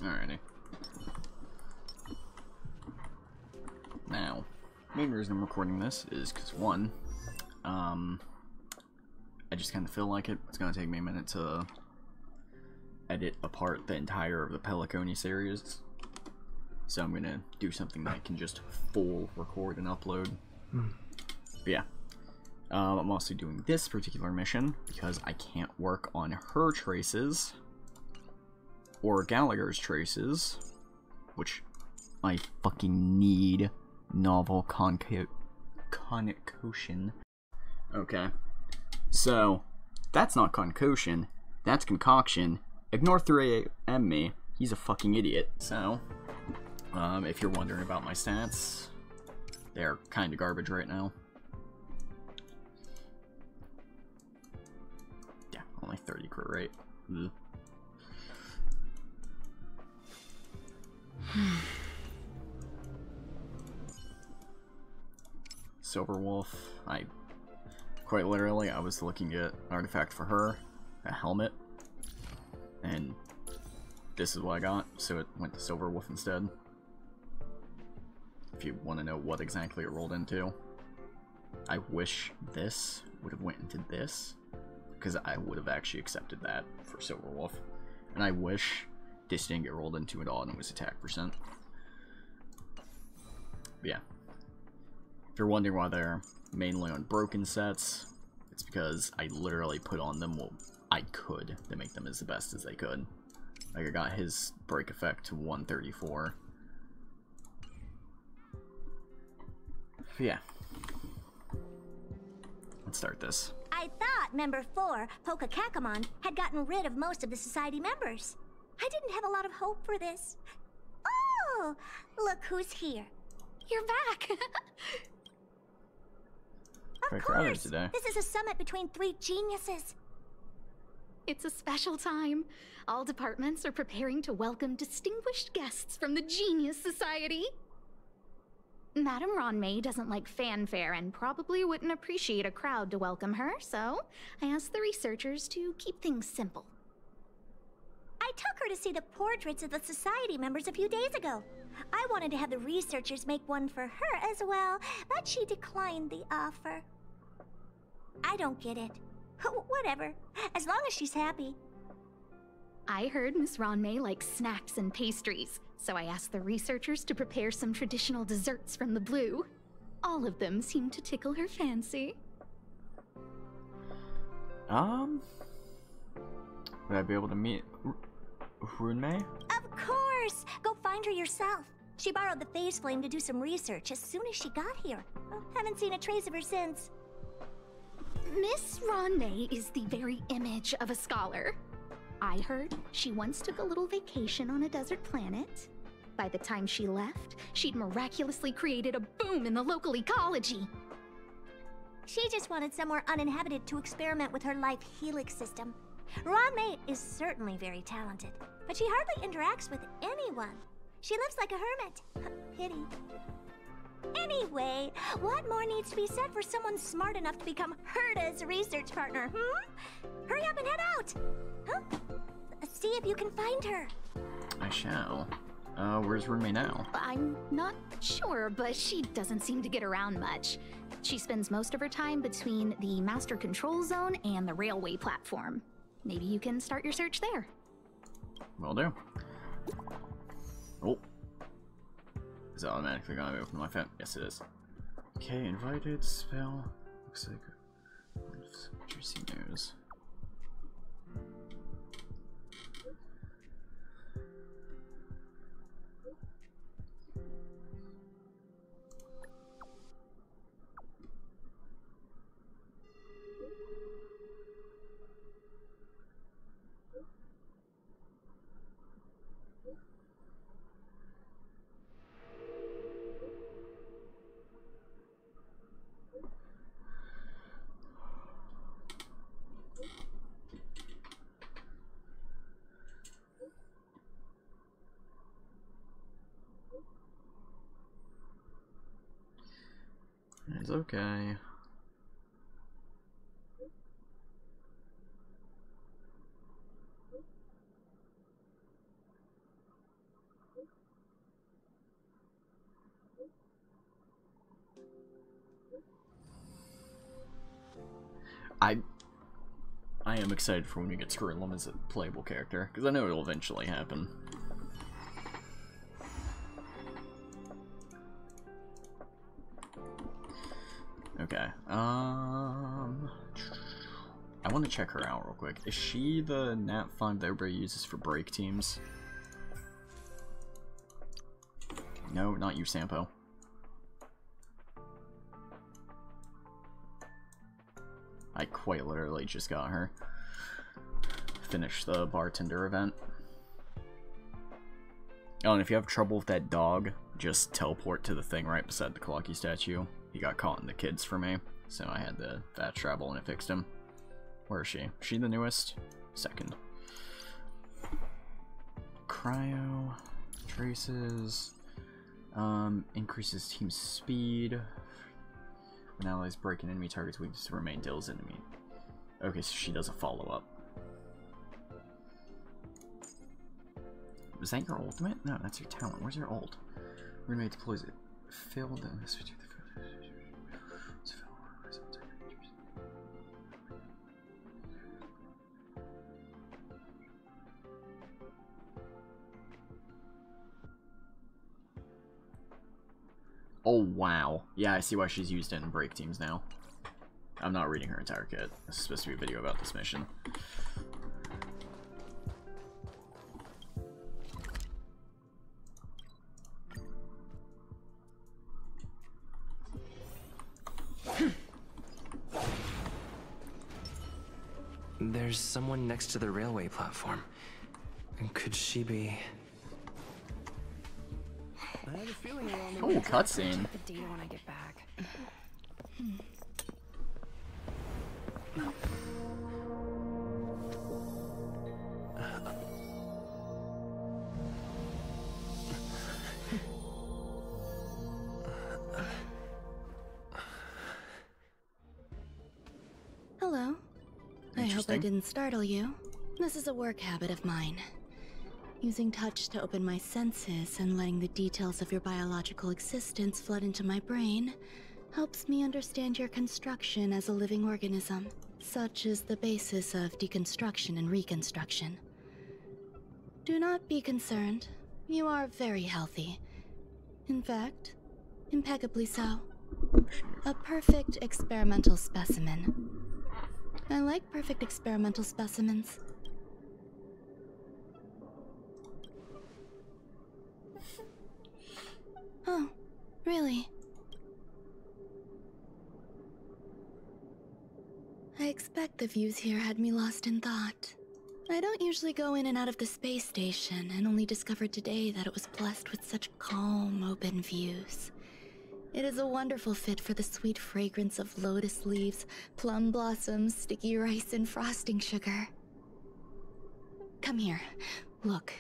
Alrighty. Now, the main reason I'm recording this is because, one, I just kind of feel like it. It's going to take me a minute to edit apart the entire of the Peliconi series. So I'm going to do something that I can just full record and upload. But yeah. I'm also doing this particular mission because I can't work on her traces or Gallagher's traces, which I fucking need. Novel concoction. Okay. So, that's not concoction, that's concoction. Ignore 3AM me, he's a fucking idiot. So, if you're wondering about my stats, they're kinda garbage right now. Yeah, only 30 crit rate. Ugh. Silverwolf, quite literally, I was looking at an artifact for her, a helmet, and this is what I got, so it went to Silverwolf instead. If you want to know what exactly it rolled into, I wish this would have went into this, because I would have actually accepted that for Silverwolf, and I wish this didn't get rolled into at all and it was attack %. But yeah. If you're wondering why they're mainly on broken sets, it's because I literally put on them what I could to make them as the best as they could. Like, I got his break effect to 134. But yeah. Let's start this. I thought Member 4, Pokakakamon, had gotten rid of most of the Society members. I didn't have a lot of hope for this. Oh, look who's here. You're back! Of course! Today. This is a summit between 3 geniuses. It's a special time. All departments are preparing to welcome distinguished guests from the Genius Society. Madame Ronmei doesn't like fanfare and probably wouldn't appreciate a crowd to welcome her, so I asked the researchers to keep things simple. I took her to see the portraits of the Society members a few days ago. I wanted to have the researchers make one for her as well, but she declined the offer. I don't get it. Whatever, as long as she's happy. I heard Miss Ronmei likes snacks and pastries, so I asked the researchers to prepare some traditional desserts from the blue. All of them seemed to tickle her fancy. Would I be able to meet Runmei? Of course! Go find her yourself. She borrowed the phase flame to do some research as soon as she got here. Haven't seen a trace of her since. Miss Ronmei is the very image of a scholar. I heard she once took a little vacation on a desert planet. By the time she left, she'd miraculously created a boom in the local ecology. She just wanted somewhere uninhabited to experiment with her life helix system. Ronmei is certainly very talented, but she hardly interacts with anyone. She lives like a hermit. Pity. Anyway, what more needs to be said for someone smart enough to become Herta's research partner, Hurry up and head out! Huh? See if you can find her. I shall. Where's Runmei now? I'm not sure, but she doesn't seem to get around much. She spends most of her time between the Master Control Zone and the railway platform. Maybe you can start your search there. Will do. Oh. Is it automatically gonna open my phone? Yes, it is. Okay, invited, spell. Looks like juicy news. It's okay. I am excited for when we get Skrillum as a playable character, because I know it'll eventually happen. Okay, I want to check her out real quick. Is she the Nat 5 that everybody uses for break teams? No, not you, Sampo. I quite literally just got her. Finished the bartender event. Oh, and if you have trouble with that dog, just teleport to the thing right beside the Clocky statue. He got caught in the kids for me, so I had to fast travel and it fixed him. Where is she? Is she the newest? Second. Cryo. Traces. Increases team speed. When allies break an enemy target's weakness to remain Dill's enemy. Okay, so she does a follow-up. Was that your ultimate? No, that's your talent. Where's your ult? Roommate deploys it. Filled in this. Oh, wow. Yeah, I see why she's used it in break teams now. I'm not reading her entire kit. This is supposed to be a video about this mission. There's someone next to the railway platform. Could she be... I have a feeling we're on the Oh, cutscene. the data when I get back. Hello. I hope I Interesting. didn't startle you. This is a work habit of mine. Using touch to open my senses and letting the details of your biological existence flood into my brain helps me understand your construction as a living organism. Such is the basis of deconstruction and reconstruction. Do not be concerned. You are very healthy. In fact, impeccably so. A perfect experimental specimen. I like perfect experimental specimens. Oh, really? I expect the views here had me lost in thought. I don't usually go in and out of the space station, and only discovered today that it was blessed with such calm, open views. It is a wonderful fit for the sweet fragrance of lotus leaves, plum blossoms, sticky rice, and frosting sugar. Come here. Look.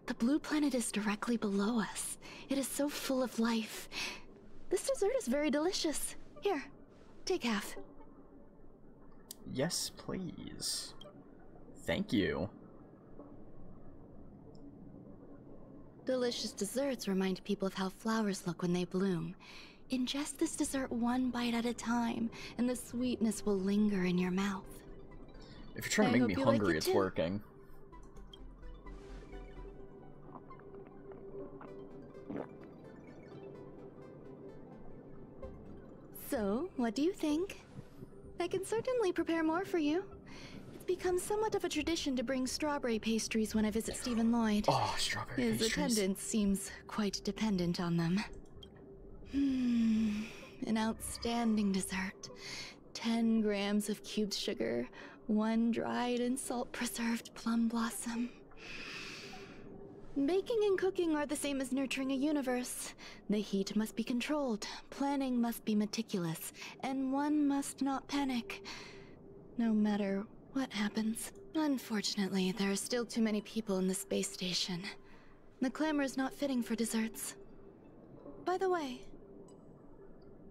The blue planet is directly below us. It is so full of life. This dessert is very delicious. Here, take half. Yes, please. Thank you. Delicious desserts remind people of how flowers look when they bloom. Ingest this dessert one bite at a time, and the sweetness will linger in your mouth. If you're trying to I make me hope you like hungry, it it's too. working. So, what do you think? I can certainly prepare more for you. It's become somewhat of a tradition to bring strawberry pastries when I visit Stephen Lloyd. Oh, strawberry His pastries. attendance seems quite dependent on them. An outstanding dessert. 10 grams of cubed sugar, 1 dried and salt-preserved plum blossom. Baking and cooking are the same as nurturing a universe. The heat must be controlled, planning must be meticulous, and one must not panic, no matter what happens. Unfortunately, there are still too many people in the space station. The clamor is not fitting for desserts. By the way,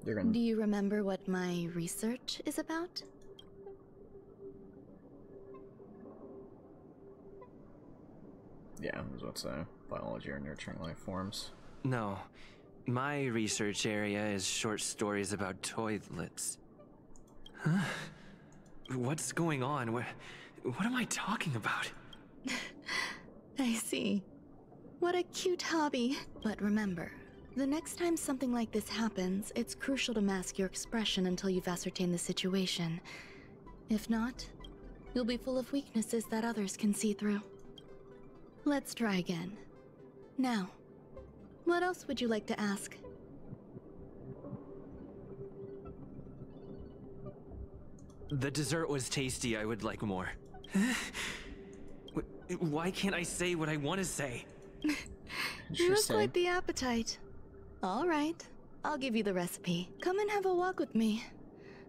You're gonna... do you remember what my research is about? Yeah, I was about to say. Biology or nurturing life forms. No. My research area is short stories about toilets. Huh? What's going on? What am I talking about? I see. What a cute hobby. But remember, the next time something like this happens, it's crucial to mask your expression until you've ascertained the situation. If not, you'll be full of weaknesses that others can see through. Let's try again. Now, what else would you like to ask? The dessert was tasty. I would like more. Why can't I say what I want to say? You have quite the appetite. All right, I'll give you the recipe. Come and have a walk with me.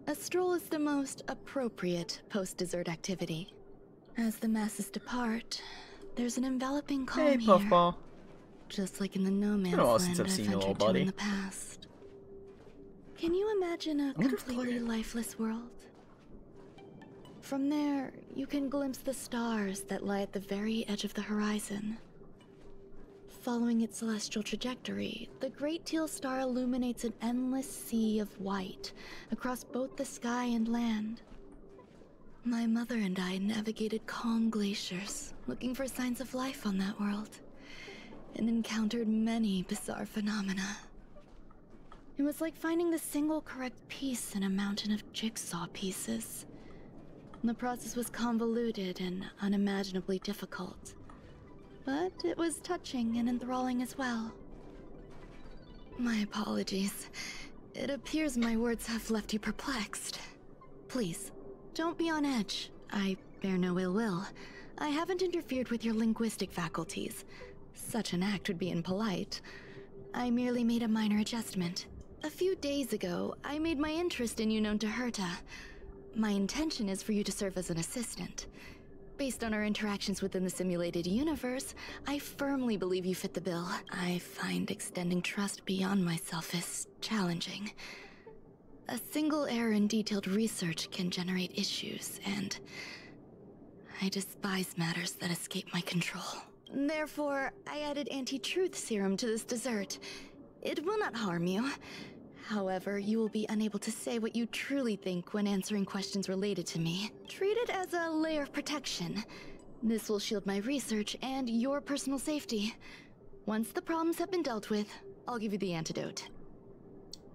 A stroll is the most appropriate post-dessert activity. As the masses depart, there's an enveloping calm Hey, here. Puffball. Just like in the no man's Been a while land since I've I've seen you, little ventured to buddy. in the past. Can you imagine a wonder if completely Claire- lifeless world? From there, you can glimpse the stars that lie at the very edge of the horizon. Following its celestial trajectory, the Great Teal Star illuminates an endless sea of white across both the sky and land. My mother and I navigated calm glaciers, looking for signs of life on that world, and encountered many bizarre phenomena. It was like finding the single correct piece in a mountain of jigsaw pieces. The process was convoluted and unimaginably difficult, but it was touching and enthralling as well. My apologies. It appears my words have left you perplexed. Please, don't be on edge. I bear no ill will. I haven't interfered with your linguistic faculties. Such an act would be impolite. I merely made a minor adjustment. A few days ago, I made my interest in you known to Herta. My intention is for you to serve as an assistant. Based on our interactions within the simulated universe, I firmly believe you fit the bill. I find extending trust beyond myself is challenging. A single error in detailed research can generate issues, and I despise matters that escape my control. Therefore, I added anti-truth serum to this dessert. It will not harm you. However, you will be unable to say what you truly think when answering questions related to me. Treat it as a layer of protection. This will shield my research and your personal safety. Once the problems have been dealt with, I'll give you the antidote.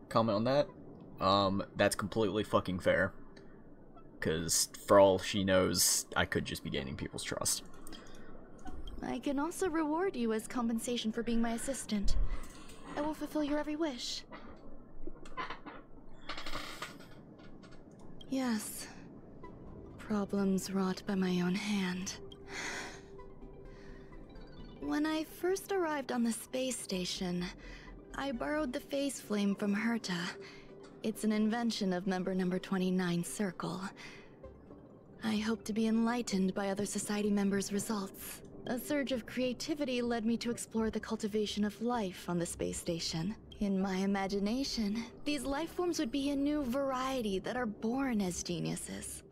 Comment on that? That's completely fucking fair. Because for all she knows, I could just be gaining people's trust. I can also reward you as compensation for being my assistant. I will fulfill your every wish. Yes. Problems wrought by my own hand. When I first arrived on the space station, I borrowed the phase flame from Herta. It's an invention of member number 29's circle. I hope to be enlightened by other society members' results. A surge of creativity led me to explore the cultivation of life on the space station. In my imagination, these life forms would be a new variety that are born as geniuses.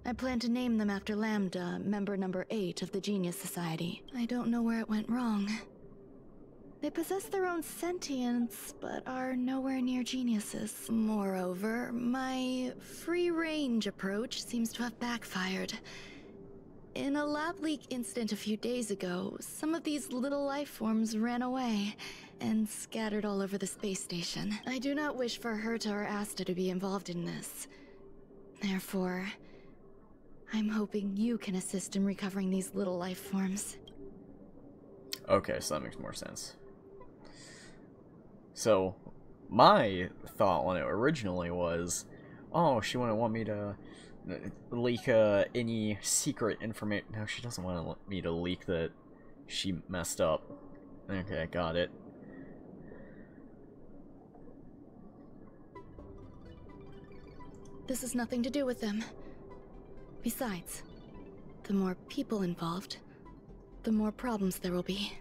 I plan to name them after Lambda, member number 8 of the Genius Society. I don't know where it went wrong. They possess their own sentience, but are nowhere near geniuses. Moreover, my free-range approach seems to have backfired. In a lab leak incident a few days ago, some of these little life forms ran away and scattered all over the space station. I do not wish for Herta or Asta to be involved in this. Therefore, I'm hoping you can assist in recovering these little life forms. Okay, so that makes more sense. So, my thought on it originally was, oh, she wouldn't want me to leak any secret information. No, she doesn't want me to leak that she messed up. Okay, got it. This has nothing to do with them. Besides, the more people involved, the more problems there will be.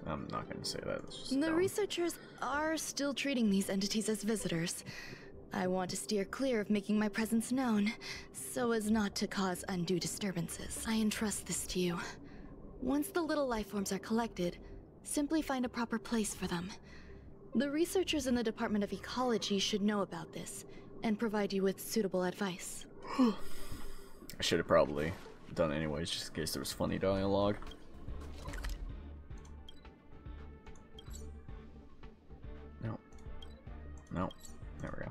I'm not gonna say that. It's just The dumb. researchers are still treating these entities as visitors. I want to steer clear of making my presence known, so as not to cause undue disturbances. I entrust this to you. Once the little life forms are collected, simply find a proper place for them. The researchers in the Department of Ecology should know about this, and provide you with suitable advice. I should have probably done it anyways, just in case there was funny dialogue. No. No. There we go.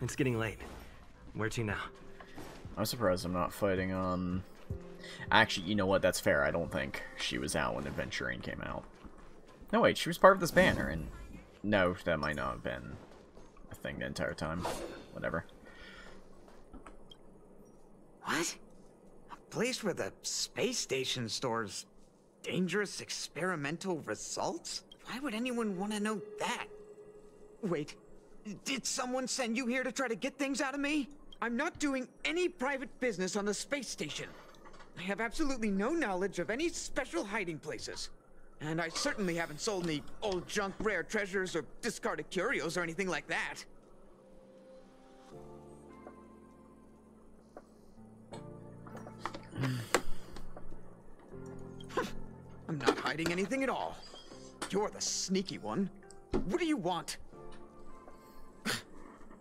It's getting late. Where to now? I'm surprised I'm not fighting on... Actually, you know what? That's fair. I don't think she was out when Adventuring came out. No, wait. She was part of this banner, and... No, that might not have been a thing the entire time. Whatever. What? A place where the space station stores dangerous experimental results? Why would anyone want to know that? Wait, did someone send you here to try to get things out of me? I'm not doing any private business on the space station. I have absolutely no knowledge of any special hiding places. And I certainly haven't sold any old junk rare treasures or discarded curios or anything like that. I'm not hiding anything at all. You're the sneaky one. What do you want?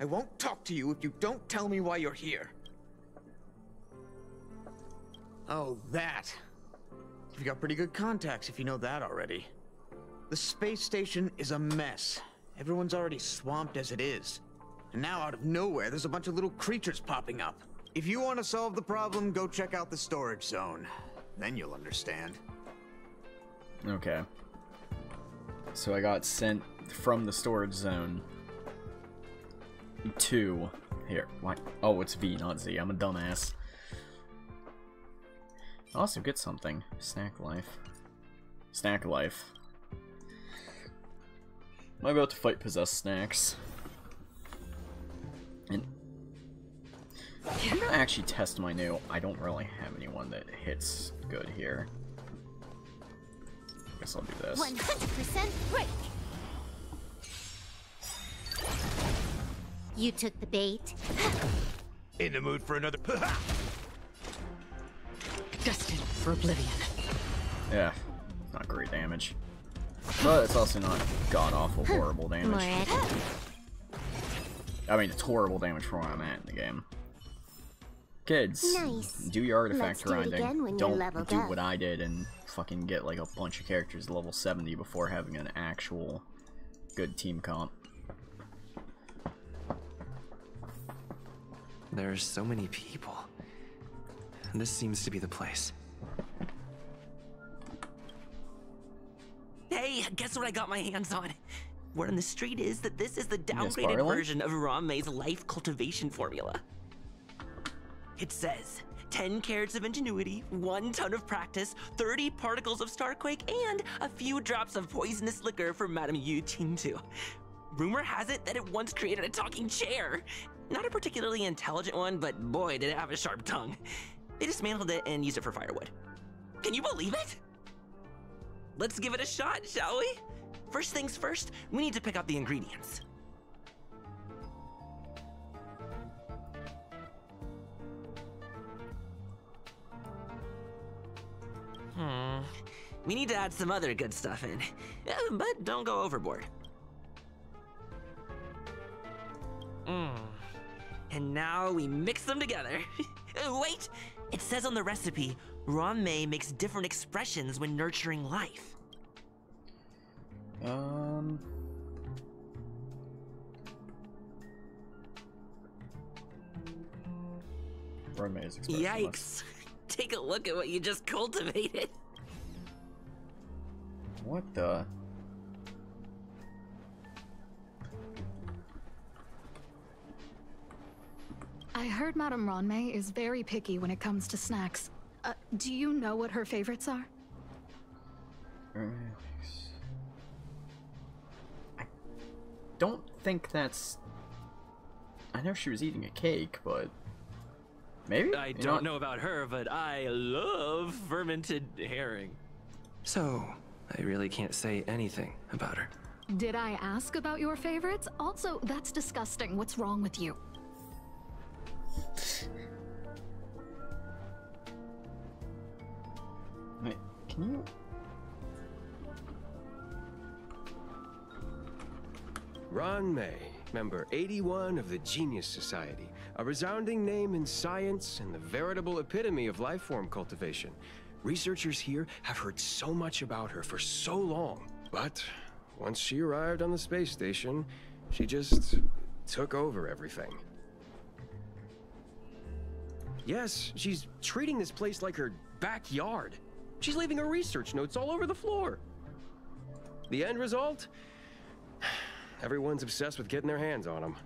I won't talk to you if you don't tell me why you're here. Oh, that. You've got pretty good contacts if you know that already. The space station is a mess. Everyone's already swamped as it is. And now out of nowhere, there's a bunch of little creatures popping up. If you want to solve the problem, go check out the storage zone. Then you'll understand. Okay. So I got sent from the storage zone to... Here. What? Oh, it's V, not Z. I'm a dumbass. Also get something. Snack life. Snack life. I'm about to fight possessed snacks. And I'm gonna actually test my new... I don't really have anyone that hits good here. Guess I'll do this. 100% break. You took the bait. In the mood for another... Destined for oblivion. Yeah, not great damage. But it's also not god-awful horrible damage. More at it. I mean, it's horrible damage for where I'm at in the game. Kids, Nice. do your artifact Let's do it grinding. again when you're Don't leveled do up. what I did and fucking get like a bunch of characters level 70 before having an actual good team comp. There's so many people. This seems to be the place. Hey, guess what I got my hands on? Word on the street is that this is the Yes, downgraded Barley? version of Ranmei's life cultivation formula. It says 10 carats of ingenuity, 1 ton of practice, 30 particles of Starquake, and a few drops of poisonous liquor for Madame Yu Ting-Tu. Rumor has it that it once created a talking chair. Not a particularly intelligent one, but boy, did it have a sharp tongue. They dismantled it and used it for firewood. Can you believe it? Let's give it a shot, shall we? First things first, we need to pick out the ingredients. We need to add some other good stuff in, but don't go overboard. And now we mix them together. Wait! It says on the recipe, Ranmei makes different expressions when nurturing life. Ranmei's expression. Yikes! Take a look at what you just cultivated. What the? I heard Madame Ranmei is very picky when it comes to snacks. Do you know what her favorites are? I don't think that's... I know she was eating a cake, but... Maybe? I don't know about her, but I love fermented herring. So, I really can't say anything about her. Did I ask about your favorites? Also, that's disgusting. What's wrong with you? Wait, can you... Ron May, member 81 of the Genius Society. A resounding name in science and the veritable epitome of life form cultivation. Researchers here have heard so much about her for so long. But once she arrived on the space station, she just took over everything. Yes, she's treating this place like her backyard. She's leaving her research notes all over the floor. The end result? Everyone's obsessed with getting their hands on them.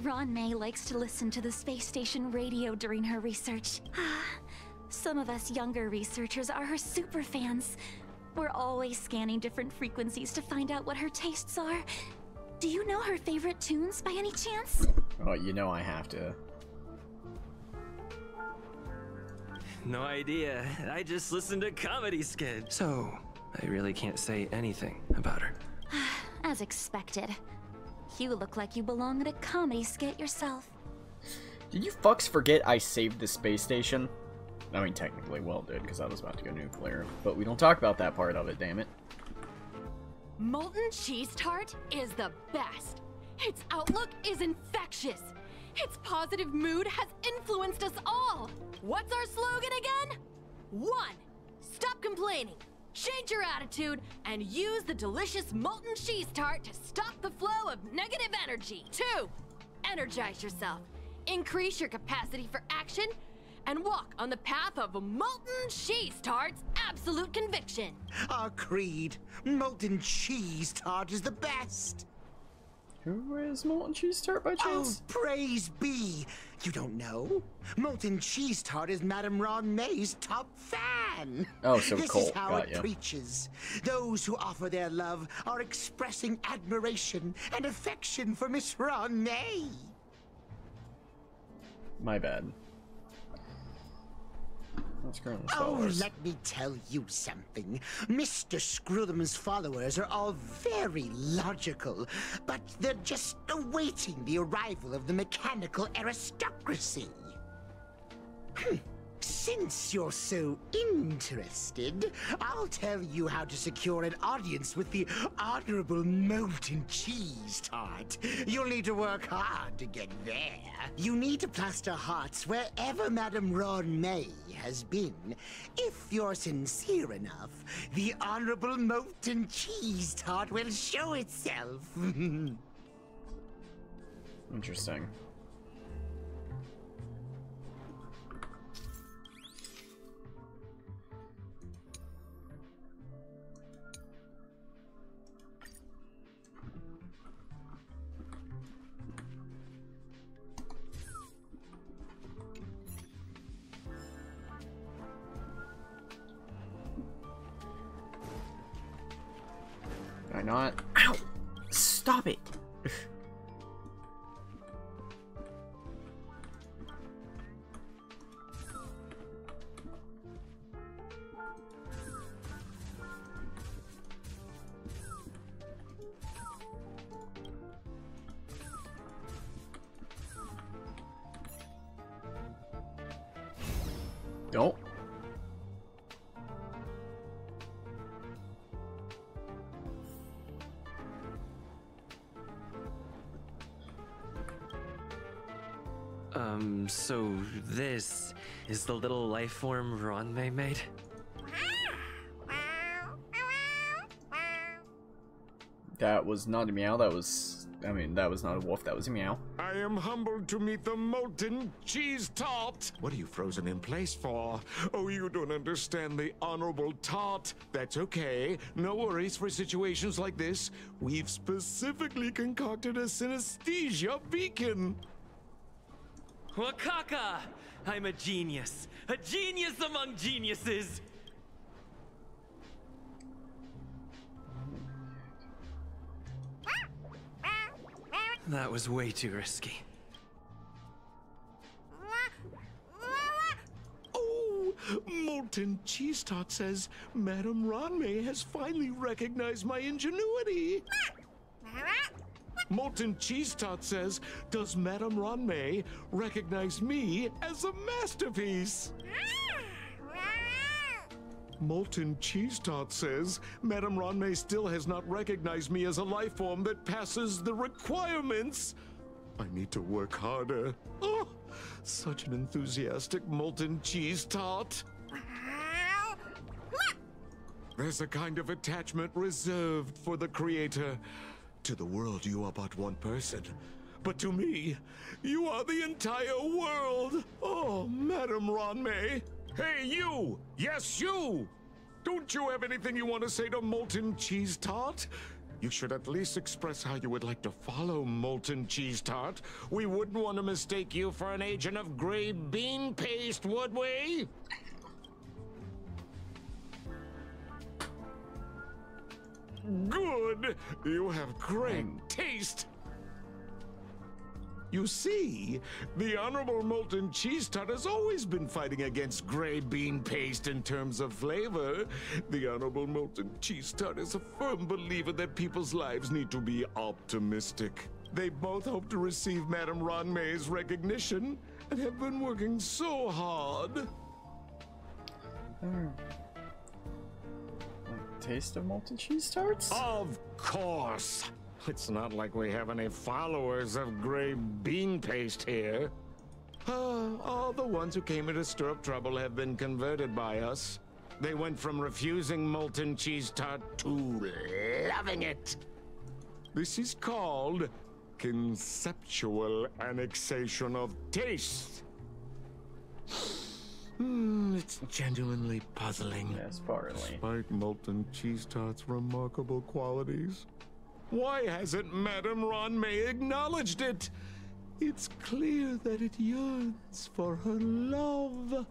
Ron May likes to listen to the space station radio during her research. Some of us younger researchers are her super fans. We're always scanning different frequencies to find out what her tastes are. Do you know her favorite tunes by any chance? Oh, you know I have to. No idea. I just listened to comedy skits. So, I really can't say anything about her. As expected. You look like you belong at a comedy skit yourself. Did you fucks forget I saved the space station? I mean, technically, well, did, because I was about to go nuclear. But we don't talk about that part of it, damn it. Molten cheese tart is the best. Its outlook is infectious. Its positive mood has influenced us all. What's our slogan again? 1. Stop complaining. Change your attitude and use the delicious molten cheese tart to stop the flow of negative energy. 2. Energize yourself. Increase your capacity for action and walk on the path of molten cheese tart's absolute conviction. Our creed, molten cheese tart is the best. Who is Molten Cheese Tart by chance? Oh, praise be! You don't know? Molten Cheese Tart is Madame Ron May's top fan. Oh, so this Cole, is how got it ya. preaches. Those who offer their love are expressing admiration and affection for Miss Ron May. My bad. Let's go. Oh, let me tell you something. Mr. Screwthum's followers are all very logical, but they're just awaiting the arrival of the mechanical aristocracy. Since you're so interested, I'll tell you how to secure an audience with the Honorable Molten Cheese Tart. You'll need to work hard to get there. You need to plaster hearts wherever Madame Ron May has been. If you're sincere enough, the Honorable Molten Cheese Tart will show itself. Interesting. Why not? Ow! Stop it! Nope. So this is the little life form Ron May made? That was not a meow, that was... I mean, that was not a wolf, that was a meow. I am humbled to meet the Molten Cheese Tart. What are you frozen in place for? Oh, you don't understand the Honorable Tart. That's okay. No worries for situations like this. We've specifically concocted a synesthesia beacon. Wakaka! I'm a genius. A genius among geniuses! That was way too risky. Oh, Molten Cheese Tart says Madame Ron May has finally recognized my ingenuity. Molten Cheese Tart says, does Madame Ron May recognize me as a masterpiece? Molten Cheese Tart says Madame Ranmei still has not recognized me as a life form that passes the requirements. I need to work harder. Oh, such an enthusiastic Molten Cheese Tart. There's a kind of attachment reserved for the creator. To the world, you are but one person. But to me, you are the entire world. Oh, Madame Ranmei. Hey, you! Yes, you! Don't you have anything you want to say to Molten Cheese Tart? You should at least express how you would like to follow Molten Cheese Tart. We wouldn't want to mistake you for an agent of gray bean paste, would we? Good! You have great taste! You see, the Honorable Molten Cheese Tart has always been fighting against gray bean paste in terms of flavor. The Honorable Molten Cheese Tart is a firm believer that people's lives need to be optimistic. They both hope to receive Madame Ranmei's recognition and have been working so hard. Like taste of Molten Cheese Tarts? Of course! It's not like we have any followers of gray bean paste here. All the ones who came here to stir up trouble have been converted by us. They went from refusing Molten Cheese Tart to loving it. This is called conceptual annexation of taste. It's genuinely puzzling. Yes, partly. Despite Molten Cheese Tart's remarkable qualities, why hasn't Madame Ranmei acknowledged it? It's clear that it yearns for her love.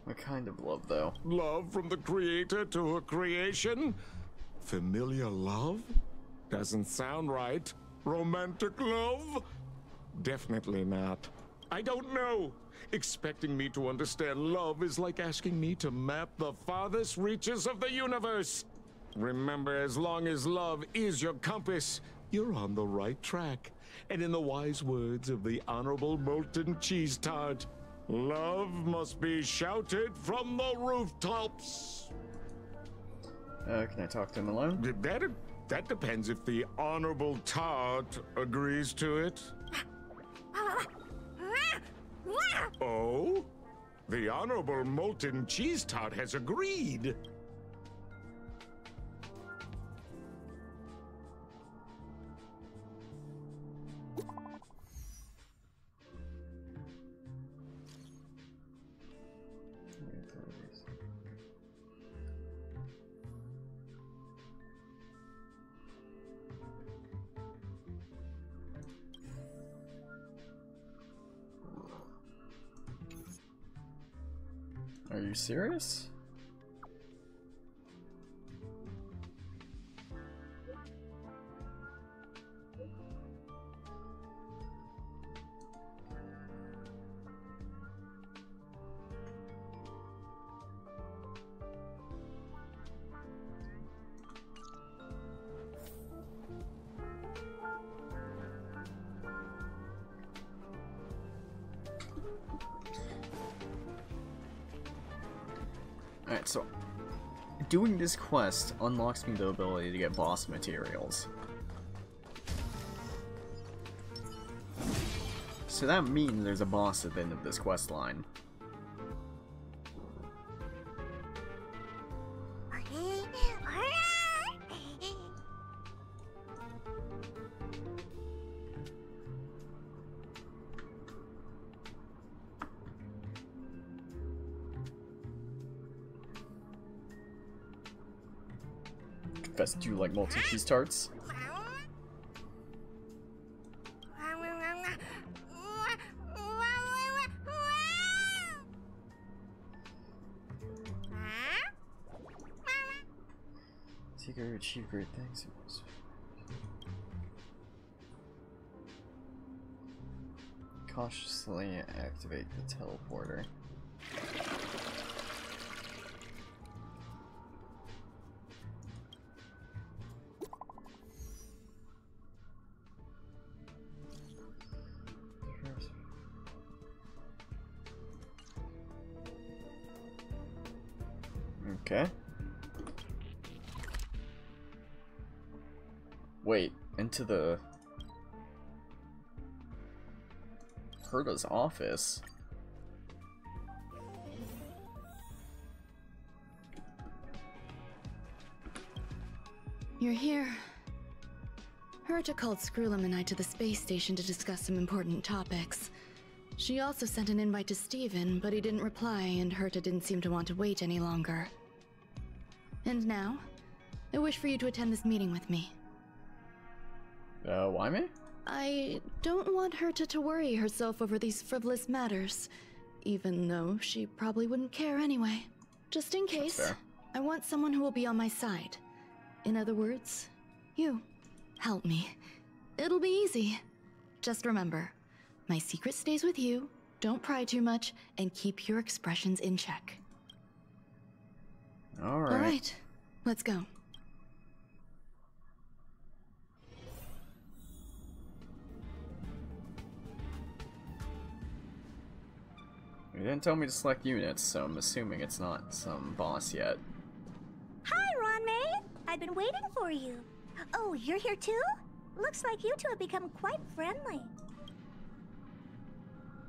What kind of love, though? Love from the creator to her creation? Familiar love? Doesn't sound right. Romantic love? Definitely not. I don't know. Expecting me to understand love is like asking me to map the farthest reaches of the universe. Remember, as long as love is your compass, you're on the right track. And in the wise words of the Honorable Molten Cheese Tart, love must be shouted from the rooftops. Can I talk to him alone? That depends if the Honorable Tart agrees to it. Oh? The Honorable Molten Cheese Tart has agreed. Are you serious? Alright, so doing this quest unlocks me the ability to get boss materials. So that means there's a boss at the end of this quest line. Confess, do you like Molten Cheese Tarts? Seeker to achieve great things. Cautiously activate the teleporter. Okay. Wait, into the Herta's office. You're here. Herta called Screwlum and I to the space station to discuss some important topics. She also sent an invite to Steven, but he didn't reply, and Herta didn't seem to want to wait any longer. And now, I wish for you to attend this meeting with me. Why me? I don't want Herta to worry herself over these frivolous matters, even though she probably wouldn't care anyway. Just in case, I want someone who will be on my side. In other words, you. Help me. It'll be easy. Just remember, my secret stays with you, don't pry too much, and keep your expressions in check. Alright, let's go. You didn't tell me to select units, so I'm assuming it's not some boss yet. Hi, Ronmei! I've been waiting for you. Oh, you're here too? Looks like you two have become quite friendly.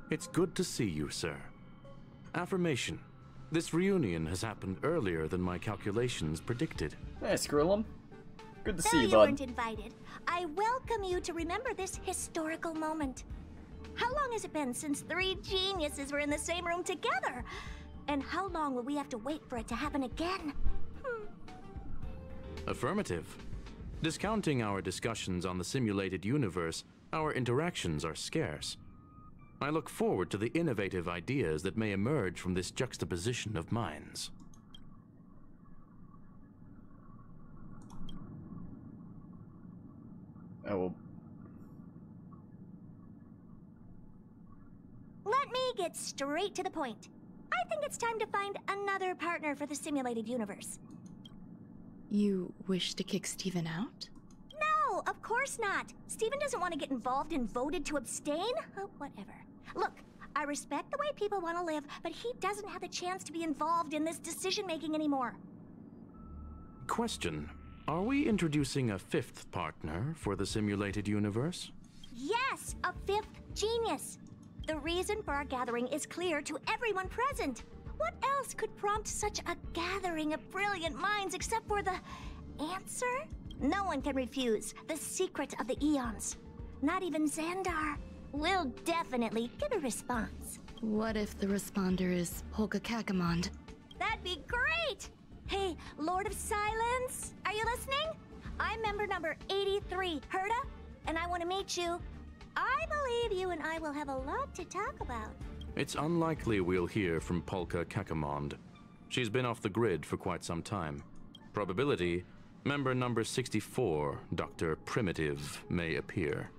It's good to see you, sir. Affirmation. This reunion has happened earlier than my calculations predicted. Hey, Screwlum. Good to see you, you bud. weren't invited, I welcome you to remember this historical moment. How long has it been since 3 geniuses were in the same room together? And how long will we have to wait for it to happen again? Affirmative. Discounting our discussions on the simulated universe, our interactions are scarce. I look forward to the innovative ideas that may emerge from this juxtaposition of minds. Oh, Let me get straight to the point. I think it's time to find another partner for the simulated universe. You wish to kick Steven out? No, of course not. Steven doesn't want to get involved and voted to abstain. Oh, whatever. Look, I respect the way people want to live, but he doesn't have the chance to be involved in this decision-making anymore. Question. Are we introducing a 5th partner for the simulated universe? Yes, a 5th genius. The reason for our gathering is clear to everyone present. What else could prompt such a gathering of brilliant minds except for the answer? No one can refuse the secret of the eons. Not even Xandar. We'll definitely get a response. What if the responder is Polka Kakamond? That'd be great! Hey, Lord of Silence, are you listening? I'm member number 83, Herta, and I want to meet you. I believe you and I will have a lot to talk about. It's unlikely we'll hear from Polka Kakamond. She's been off the grid for quite some time. Probability, member number 64, Dr. Primitive, may appear.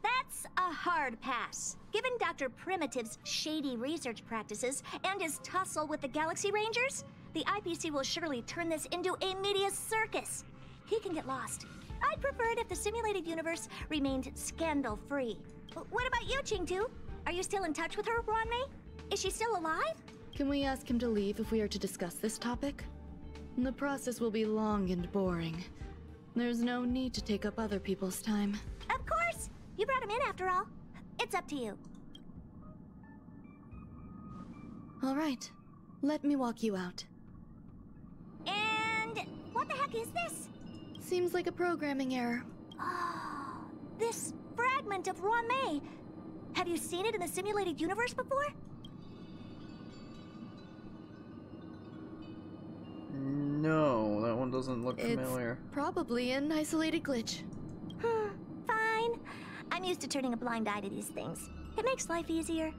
That's a hard pass. Given Dr. Primitive's shady research practices and his tussle with the Galaxy Rangers, the IPC will surely turn this into a media circus. He can get lost. I'd prefer it if the simulated universe remained scandal-free. What about you, Qingtu? Are you still in touch with her, Ronmei? Is she still alive? Can we ask him to leave if we are to discuss this topic? The process will be long and boring. There's no need to take up other people's time. Of course! You brought him in after all. It's up to you. All right. Let me walk you out. And what the heck is this? Seems like a programming error. Oh, this fragment of Ronmei. Have you seen it in the simulated universe before? No, that one doesn't look familiar. It's probably an isolated glitch. Fine. I'm used to turning a blind eye to these things. It makes life easier.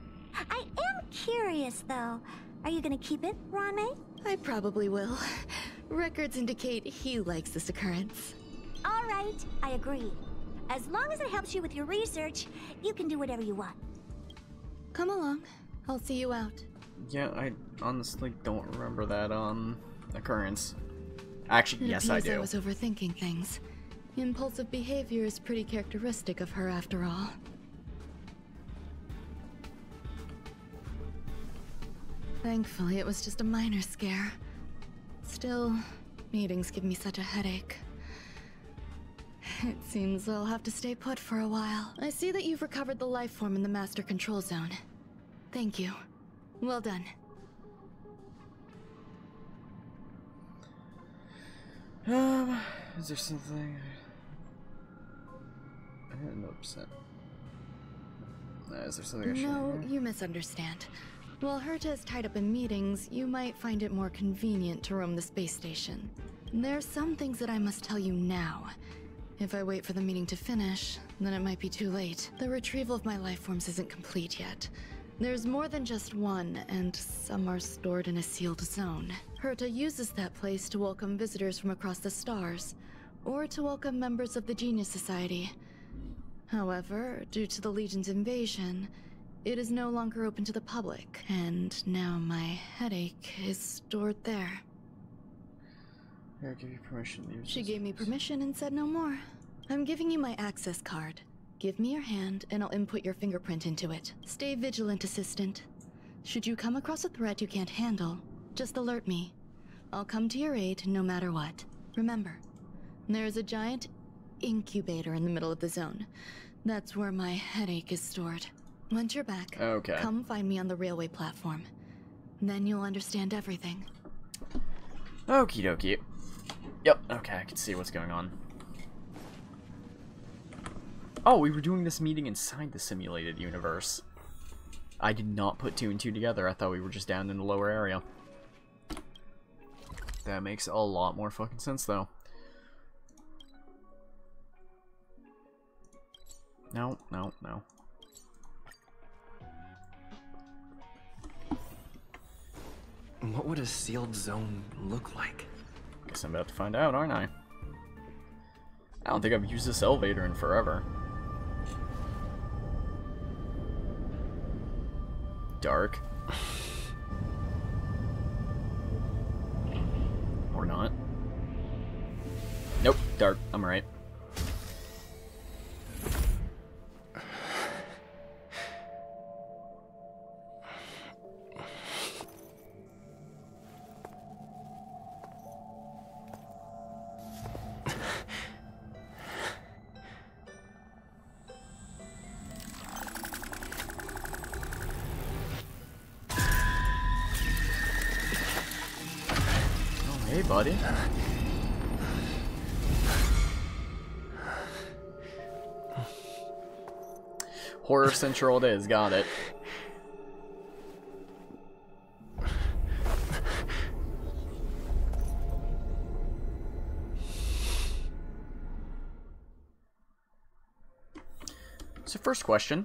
I am curious, though. Are you gonna keep it, Ronmei? I probably will. Records indicate he likes this occurrence. All right, I agree. As long as it helps you with your research, you can do whatever you want. Come along. I'll see you out. Yeah, I honestly don't remember that occurrence. Actually, yes, I do. I was overthinking things. Impulsive behavior is pretty characteristic of her after all. Thankfully, it was just a minor scare. Still, meetings give me such a headache. It seems I'll have to stay put for a while. I see that you've recovered the life form in the Master Control Zone. Thank you. Well done. Is there something? I had no percent. Is there something I should No, you misunderstand. While Herta is tied up in meetings, you might find it more convenient to roam the space station. There's some things that I must tell you now. If I wait for the meeting to finish, then it might be too late. The retrieval of my life forms isn't complete yet. There's more than just one, and some are stored in a sealed zone. Herta uses that place to welcome visitors from across the stars, or to welcome members of the Genius Society. However, due to the Legion's invasion, it is no longer open to the public, and now my headache is stored there. I give you permission to use She gave me permission and said no more. I'm giving you my access card. Give me your hand, and I'll input your fingerprint into it. Stay vigilant, Assistant. Should you come across a threat you can't handle, just alert me. I'll come to your aid no matter what. Remember, there's a giant incubator in the middle of the zone. That's where my headache is stored. Once you're back, come find me on the railway platform. Then you'll understand everything. Okie dokie. Yep, okay, I can see what's going on. Oh, we were doing this meeting inside the simulated universe. I did not put 2 and 2 together. I thought we were just down in the lower area. That makes a lot more fucking sense, though. No, no, no. What would a sealed zone look like? Guess I'm about to find out, aren't I? I don't think I've used this elevator in forever. Dark. Or not. Nope, dark. I'm right. Hey, buddy. Horror Central it is, got it. So first question.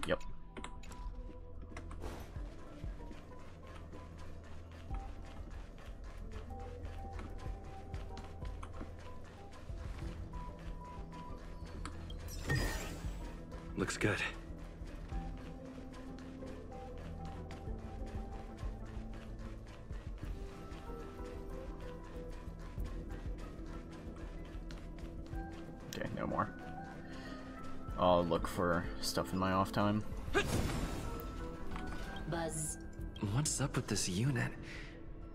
Yep. Looks good. Okay, no more. I'll look for stuff in my off time. Buzz. What's up with this unit?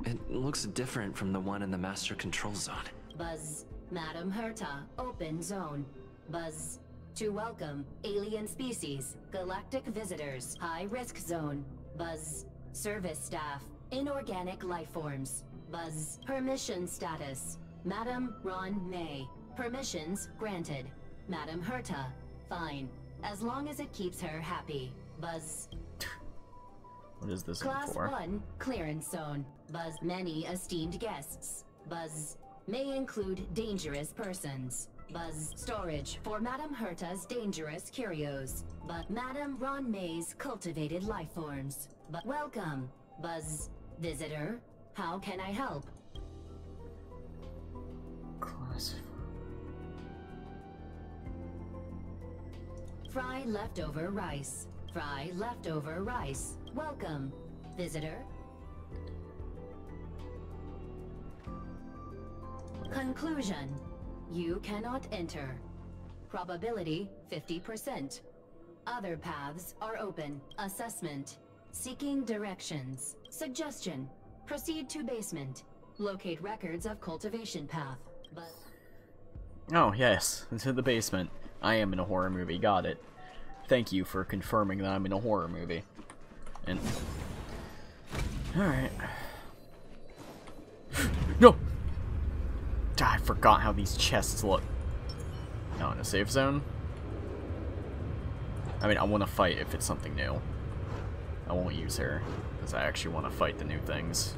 It looks different from the one in the Master Control Zone. Buzz. Madam Herta, open zone. Buzz. To welcome alien species, galactic visitors, high-risk zone. Buzz. Service staff, inorganic life forms. Buzz. Permission status. Madam Ron May. Permissions granted. Madam Herta. Fine. As long as it keeps her happy. Buzz. What is this Class for? 1, clearance zone. Buzz. Many esteemed guests. Buzz. May include dangerous persons. Buzz. Storage for Madam Herta's dangerous curios. But Madam Ron May's cultivated life forms. But welcome. Buzz. Visitor. How can I help? Class. Fry leftover rice. Fry leftover rice. Welcome. Visitor. Conclusion. You cannot enter. Probability 50%. Other paths are open. Assessment. Seeking directions. Suggestion. Proceed to basement. Locate records of cultivation path. But Oh, yes, into the basement. I am in a horror movie, got it. Thank you for confirming that I'm in a horror movie. And... Alright. No! I forgot how these chests look. Now in a safe zone? I mean, I want to fight if it's something new. I won't use her, because I actually want to fight the new things.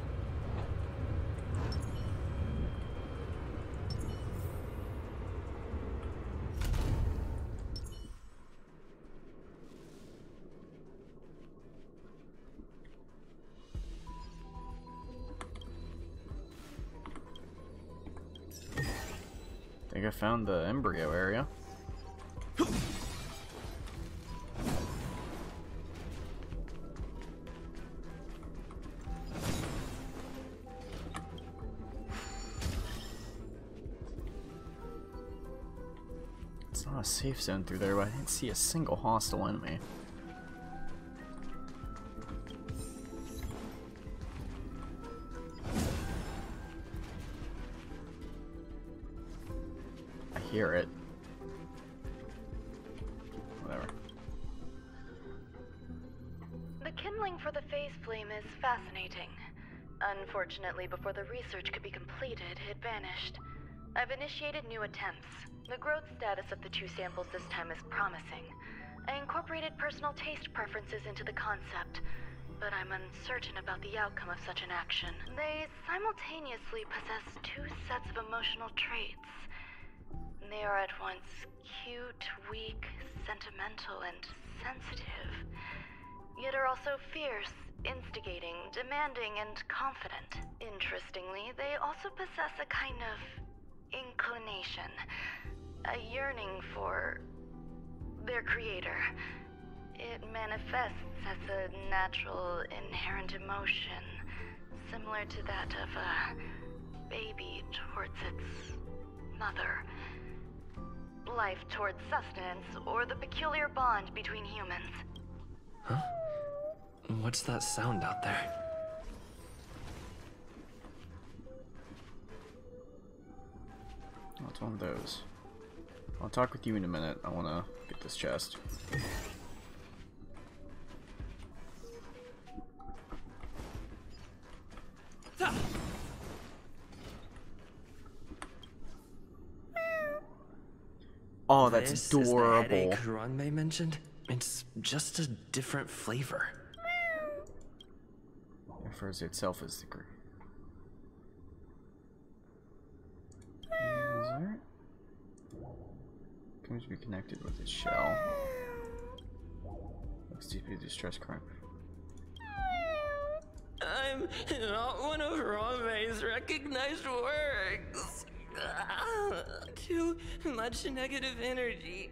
I think I found the embryo area. It's not a safe zone through there, but I didn't see a single hostile enemy. Hear it. Whatever. The kindling for the phase flame is fascinating. Unfortunately, before the research could be completed, it vanished. I've initiated new attempts. The growth status of the 2 samples this time is promising. I incorporated personal taste preferences into the concept, but I'm uncertain about the outcome of such an action. They simultaneously possess 2 sets of emotional traits. They are at once cute, weak, sentimental, and sensitive, yet are also fierce, instigating, demanding, and confident. Interestingly, they also possess a kind of inclination, a yearning for their creator. It manifests as a natural, inherent emotion, similar to that of a baby towards its mother. Life towards sustenance, or the peculiar bond between humans. Huh? What's that sound out there? Oh, it's one of those. I'll talk with you in a minute. I want to get this chest. Oh, that's this adorable. Is the headache Ranmei mentioned? It's just a different flavor. It refers to itself as the green. Lizard comes to be connected with its shell. Looks deeply distressed crime. I'm not one of Ranmei's recognized works. Too much negative energy.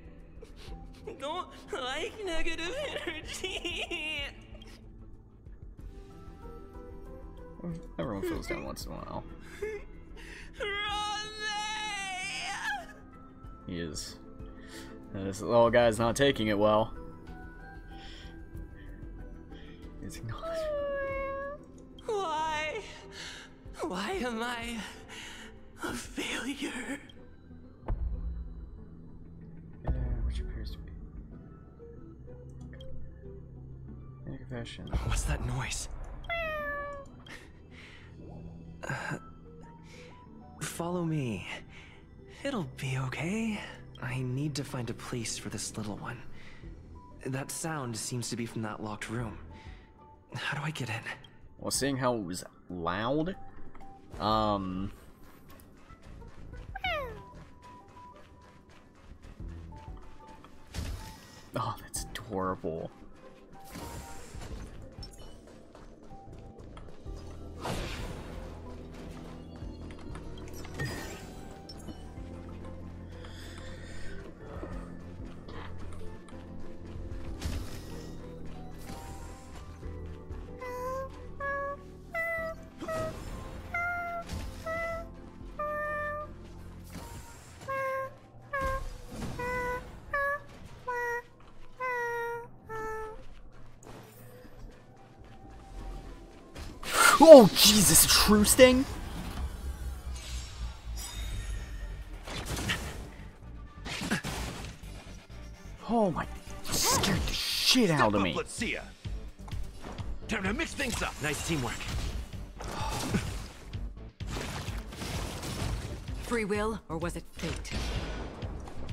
Don't like negative energy. Everyone feels down once in a while. Ranmei! He is. This little guy's not taking it well. He's not. Why? Why am I a failure? Which appears to be. Any confession. What's that noise? Follow me. It'll be okay. I need to find a place for this little one. That sound seems to be from that locked room. How do I get in? Well, seeing how it was loud, oh, that's adorable. Oh, Jesus, a true sting? Oh my, scared the shit out of me. Let's see ya. Time to mix things up. Nice teamwork. Free will, or was it fate?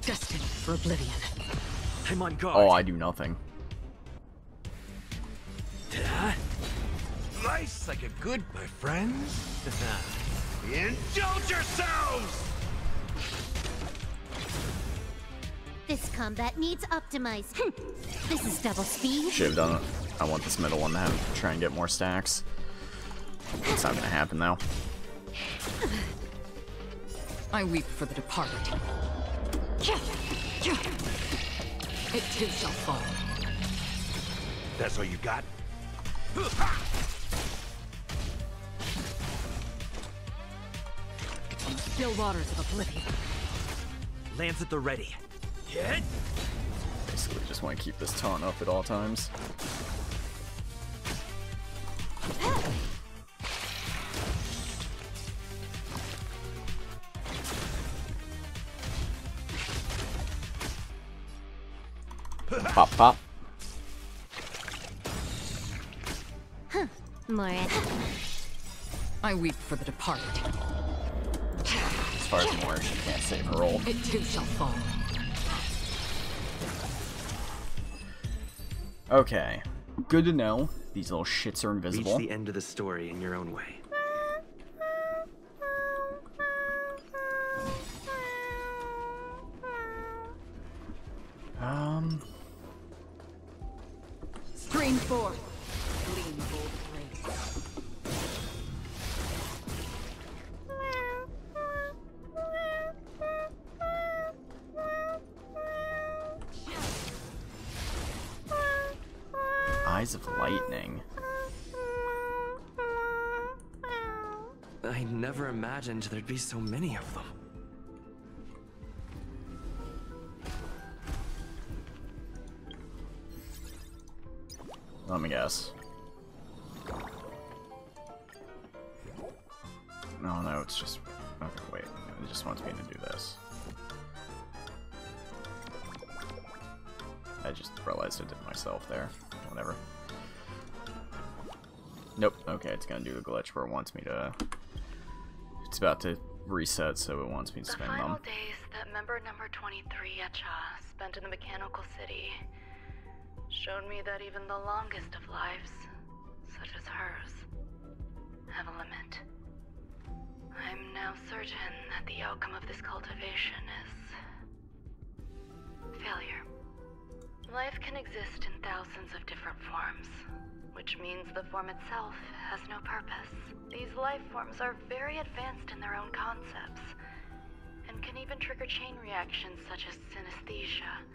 Destined for oblivion. I'm on guard. Oh, I do nothing. Nice like a good, my friends. Indulge yourselves! This combat needs optimized. This is double speed. Should have done it. I want this middle one to try and get more stacks. It's not gonna happen though. I weep for the departed. It too shall fall. That's all you got? On the still waters of oblivion. Lands at the ready. Basically, just want to keep this taunt up at all times. Pop, pop. Huh. Moira. I weep for the departed. As far as Moira, she can't save her ult. It too shall fall. Okay. Good to know. These little shits are invisible. Reach the end of the story in your own way. Stream forth. Gleam bold rays. Eyes of Lightning. I never imagined there'd be so many of them. Let me guess. No, it's just... Okay, wait. It just wants me to do this. I just realized I did it myself there. Whatever. Nope. Okay, it's gonna do a glitch where it wants me to... It's about to reset, so it wants me to spend them. The final days that member number 23 Echa spent in the Mechanical City showed me that even the longest of lives, such as hers, have a limit. I'm now certain that the outcome of this cultivation is... failure. Life can exist in thousands of different forms, which means the form itself has no purpose. These life forms are very advanced in their own concepts, and can even trigger chain reactions such as synesthesia,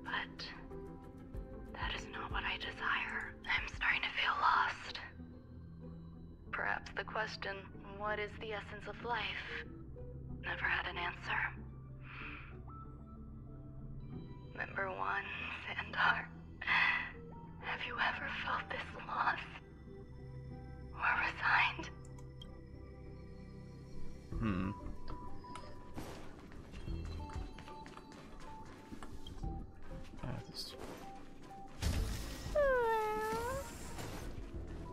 but that is not what I desire. I'm starting to feel lost. Perhaps the question, what is the essence of life, never had an answer. Member 1, Xandar, have you ever felt this loss? Or resigned?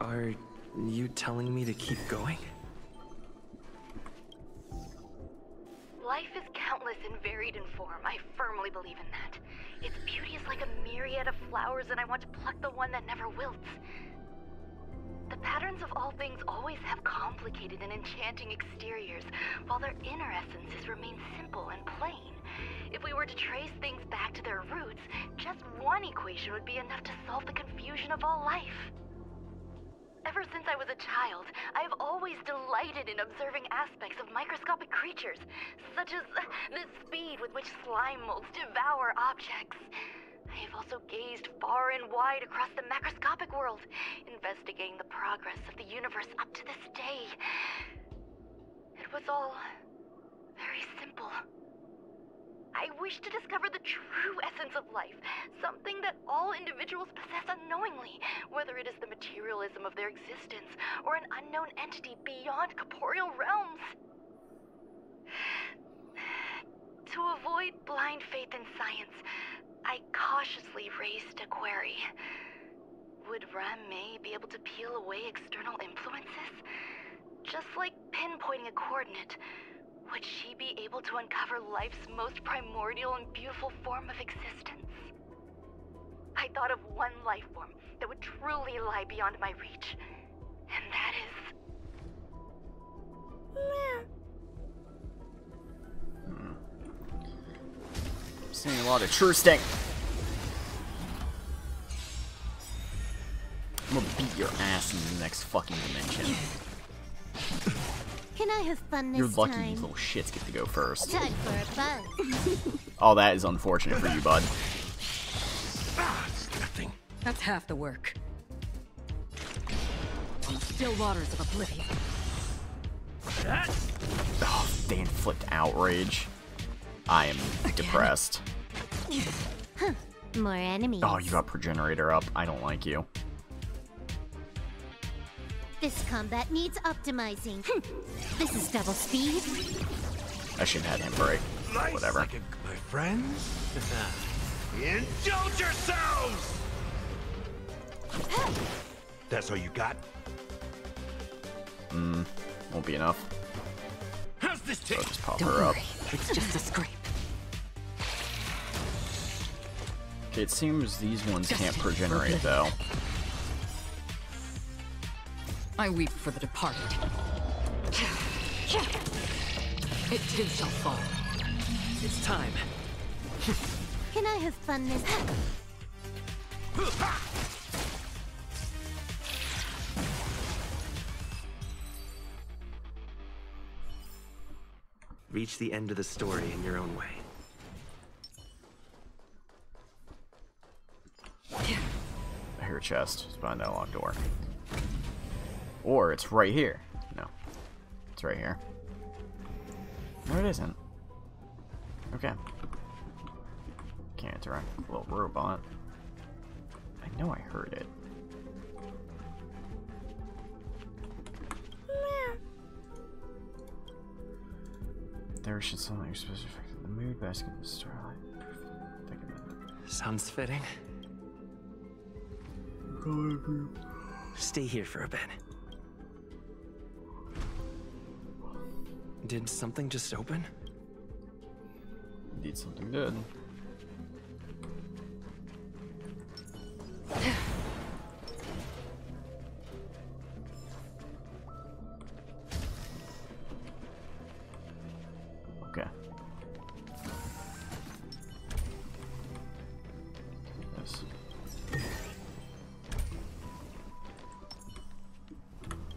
Are you telling me to keep going? Life is countless and varied in form. I firmly believe in that. Its beauty is like a myriad of flowers, and I want to pluck the one that never wilts. The patterns of all things always have complicated and enchanting exteriors, while their inner essences remain simple and plain. If we were to trace things back to their roots, just one equation would be enough to solve the confusion of all life. Ever since I was a child, I have always delighted in observing aspects of microscopic creatures, such as the speed with which slime molds devour objects. I have also gazed far and wide across the macroscopic world, investigating the progress of the universe up to this day. It was all very simple. I wish to discover the true essence of life, something that all individuals possess unknowingly, whether it is the materialism of their existence or an unknown entity beyond corporeal realms. To avoid blind faith in science, I cautiously raised a query. Would Ran-Mei be able to peel away external influences? Just like pinpointing a coordinate, would she be able to uncover life's most primordial and beautiful form of existence? I thought of one life form that would truly lie beyond my reach, and that is... I'm seeing a lot of true sting. I'm gonna beat your ass in the next fucking dimension. Can I have fun this You're lucky time? these little shits get to go first. Time for a buzz. Oh, that is unfortunate for you, bud. That's half the work. On the still waters of oblivion. Oh, Dan flipped outrage. I am depressed. Huh. More enemies. Oh, you got Progenerator up. I don't like you. This combat needs optimizing. This is double speed. I should have had him break. Nice, Whatever. my friends. Indulge yourselves! That's all you got? Won't be enough. How's this So take? just pop Don't her up. worry, it's just a scrape. Okay, it seems these ones can't progenerate though. I weep for the departed. It too shall fall. It's time. Can I have fun this time? Reach the end of the story in your own way. I hear a chest. It's behind that locked door. Or it's right here. No. It's right here. No, it isn't. Okay. Can't interact with a little robot. I know I heard it. There should something specific. The mood basket of the starlight. Take a minute. Sounds fitting. Stay here for a bit. Did something just open? Indeed, something did. Okay. Yes.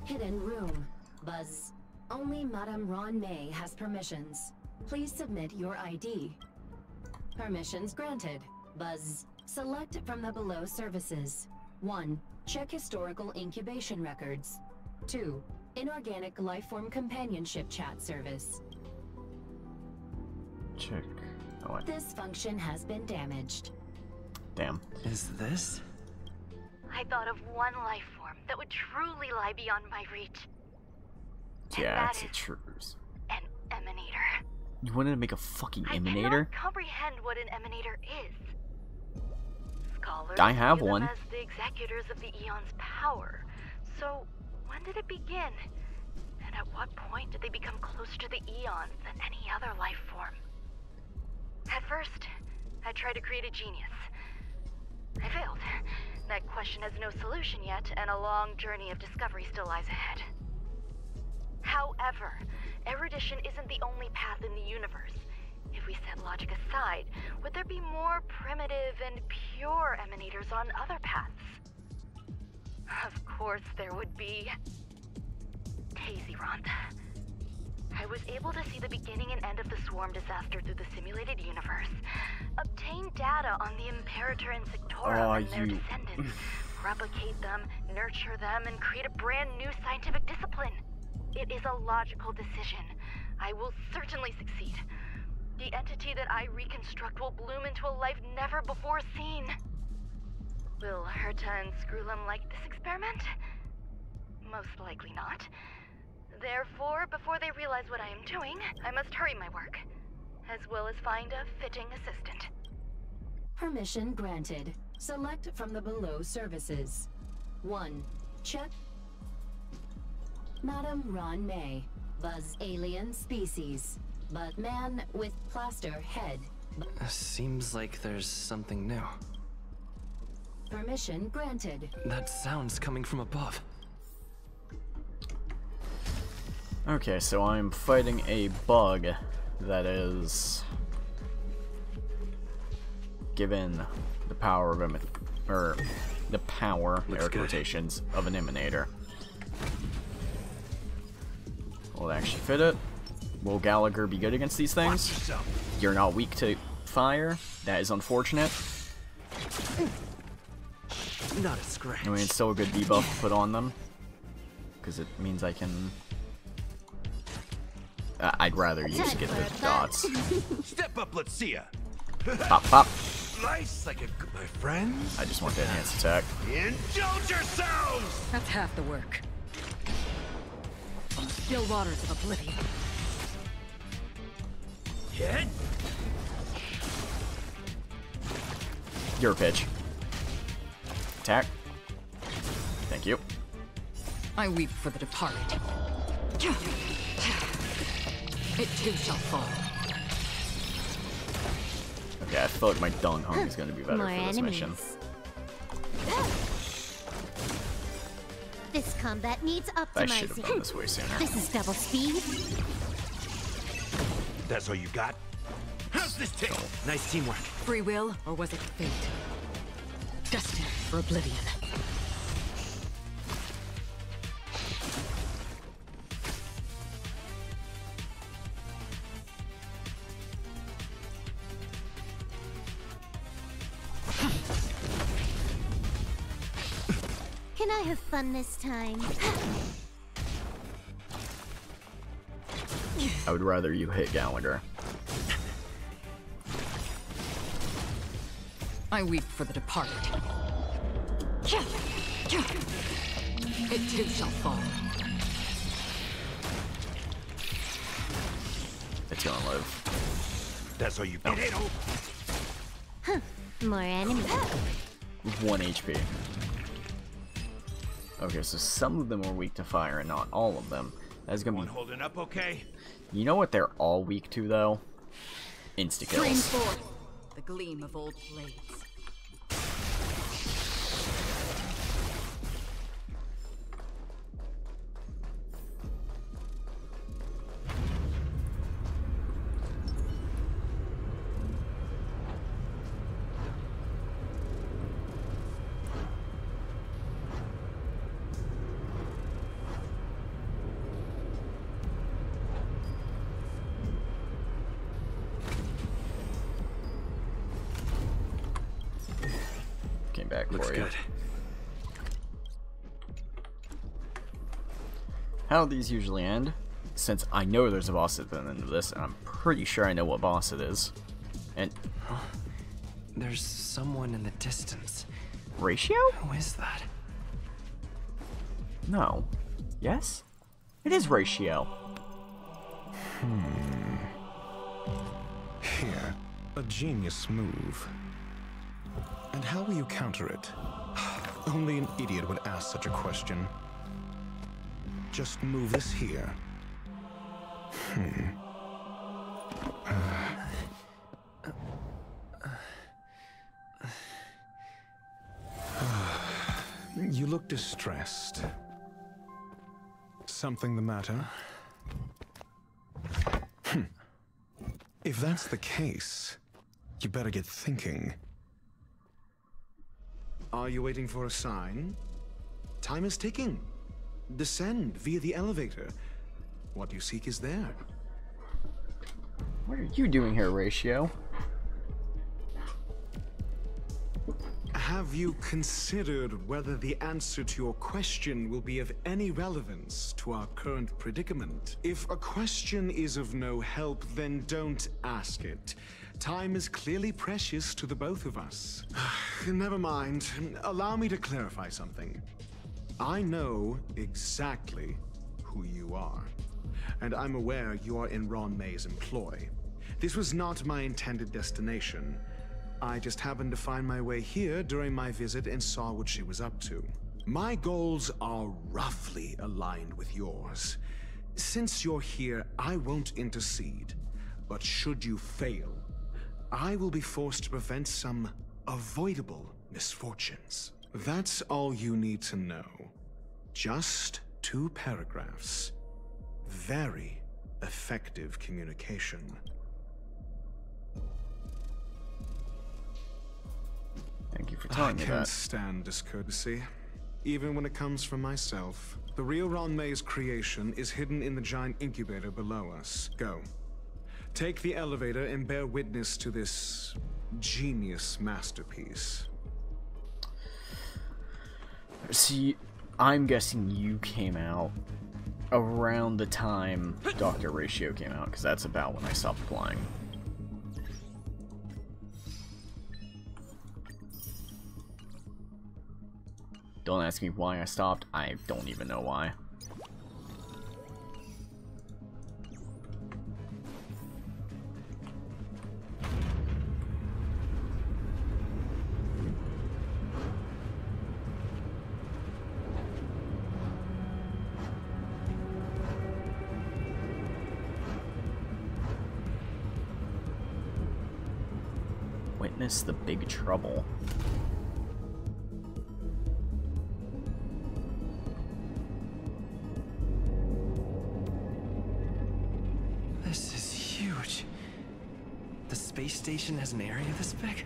Hidden room. Buzz. Only Madame Ran-Mei has permissions. Please submit your ID. Permissions granted. Buzz. Select from the below services. 1. Check historical incubation records. 2. Inorganic lifeform companionship chat service. Check. Oh, wait. This function has been damaged. Damn. Is this? I thought of one life form that would truly lie beyond my reach. Yeah, it's a truce. An emanator. You wanted to make a fucking I emanator? cannot comprehend what an emanator is. Scholars I have view them one. as the executors of the Eon's power. So, when did it begin? And at what point did they become closer to the Eons than any other life form? At first, I tried to create a genius. I failed. That question has no solution yet, and a long journey of discovery still lies ahead. However, erudition isn't the only path in the universe. If we set logic aside, would there be more primitive and pure emanators on other paths? Of course there would be. Tazirant. I was able to see the beginning and end of the swarm disaster through the simulated universe, obtain data on the Imperator and Sectora and their descendants, replicate them, nurture them, and create a brand new scientific discipline. It is a logical decision. I will certainly succeed. The entity that I reconstruct will bloom into a life never before seen. Will Herta and Screwlum like this experiment? Most likely not. Therefore, before they realize what I am doing, I must hurry my work, as well as find a fitting assistant. Permission granted. Select from the below services. 1. Check. Madam Ron May. Buzz alien species. But man with plaster head. Seems like there's something new. Permission granted. That sound's coming from above. Okay, so I'm fighting a bug that is given the power of air quotations, of an emanator. Will it actually fit it? Will Gallagher be good against these things? You're not weak to fire. That is unfortunate. Not a scratch. I mean, it's still a good debuff to put on them, because it means I can. I'd rather use get the dots. Step up, let's see ya. Pop, pop. Slice like my friends. I just want the enhanced attack. Indulge yourselves! That's half the work. From the still waters of oblivion. Hit. Your pitch. Attack. Thank you. I weep for the departed. It too shall fall. Okay, I feel like my Dung Hung is going to be better More for this enemies. mission. This combat needs I should have optimizing. done this way sooner. This is double speed. That's all you got? How's this take? Nice teamwork. Free will, or was it fate? Destined for oblivion. Can I have fun this time? I would rather you hit Gallagher. I weep for the departed. It too shall fall. It's gonna live. That's all you got. Huh. More enemies. 1 HP. Okay, so some of them are weak to fire and not all of them. That's gonna be. Holding up okay? You know what they're all weak to though? Insta Stream kills. forth the gleam of old blades. Came back Looks for you. good. How these usually end, since I know there's a boss at the end of this, and I'm pretty sure I know what boss it is. And There's someone in the distance. Ratio? Who is that? No. Yes? It is Ratio. Here, a genius move. And how will you counter it? Only an idiot would ask such a question. Just move this here. You look distressed. Something the matter? If that's the case, you better get thinking. Are you waiting for a sign? Time is ticking. Descend via the elevator. What you seek is there. What are you doing here, Ratio? Have you considered whether the answer to your question will be of any relevance to our current predicament? If a question is of no help, then don't ask it. Time is clearly precious to the both of us. Never mind. Allow me to clarify something. I know exactly who you are, and I'm aware you are in Ron May's employ. This was not my intended destination. I just happened to find my way here during my visit and saw what she was up to. My goals are roughly aligned with yours. Since you're here, I won't intercede. But should you fail, I will be forced to prevent some avoidable misfortunes. That's all you need to know. Just 2 paragraphs. Very effective communication. Thank you for telling me that. I can't stand discourtesy, even when it comes from myself. The real Ron May's creation is hidden in the giant incubator below us. Go. Take the elevator and bear witness to this genius masterpiece. See, I'm guessing you came out around the time Dr. Ratio came out, because that's about when I stopped playing. Don't ask me why I stopped. I don't even know why. Witness the big trouble. This is huge. The space station has an area this big?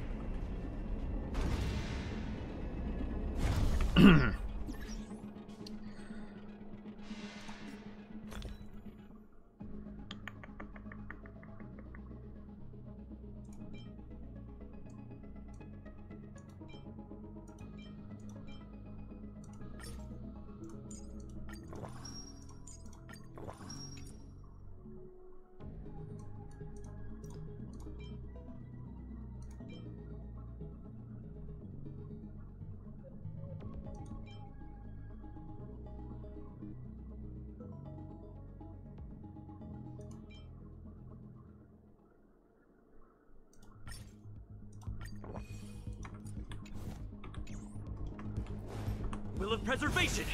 Will of preservation!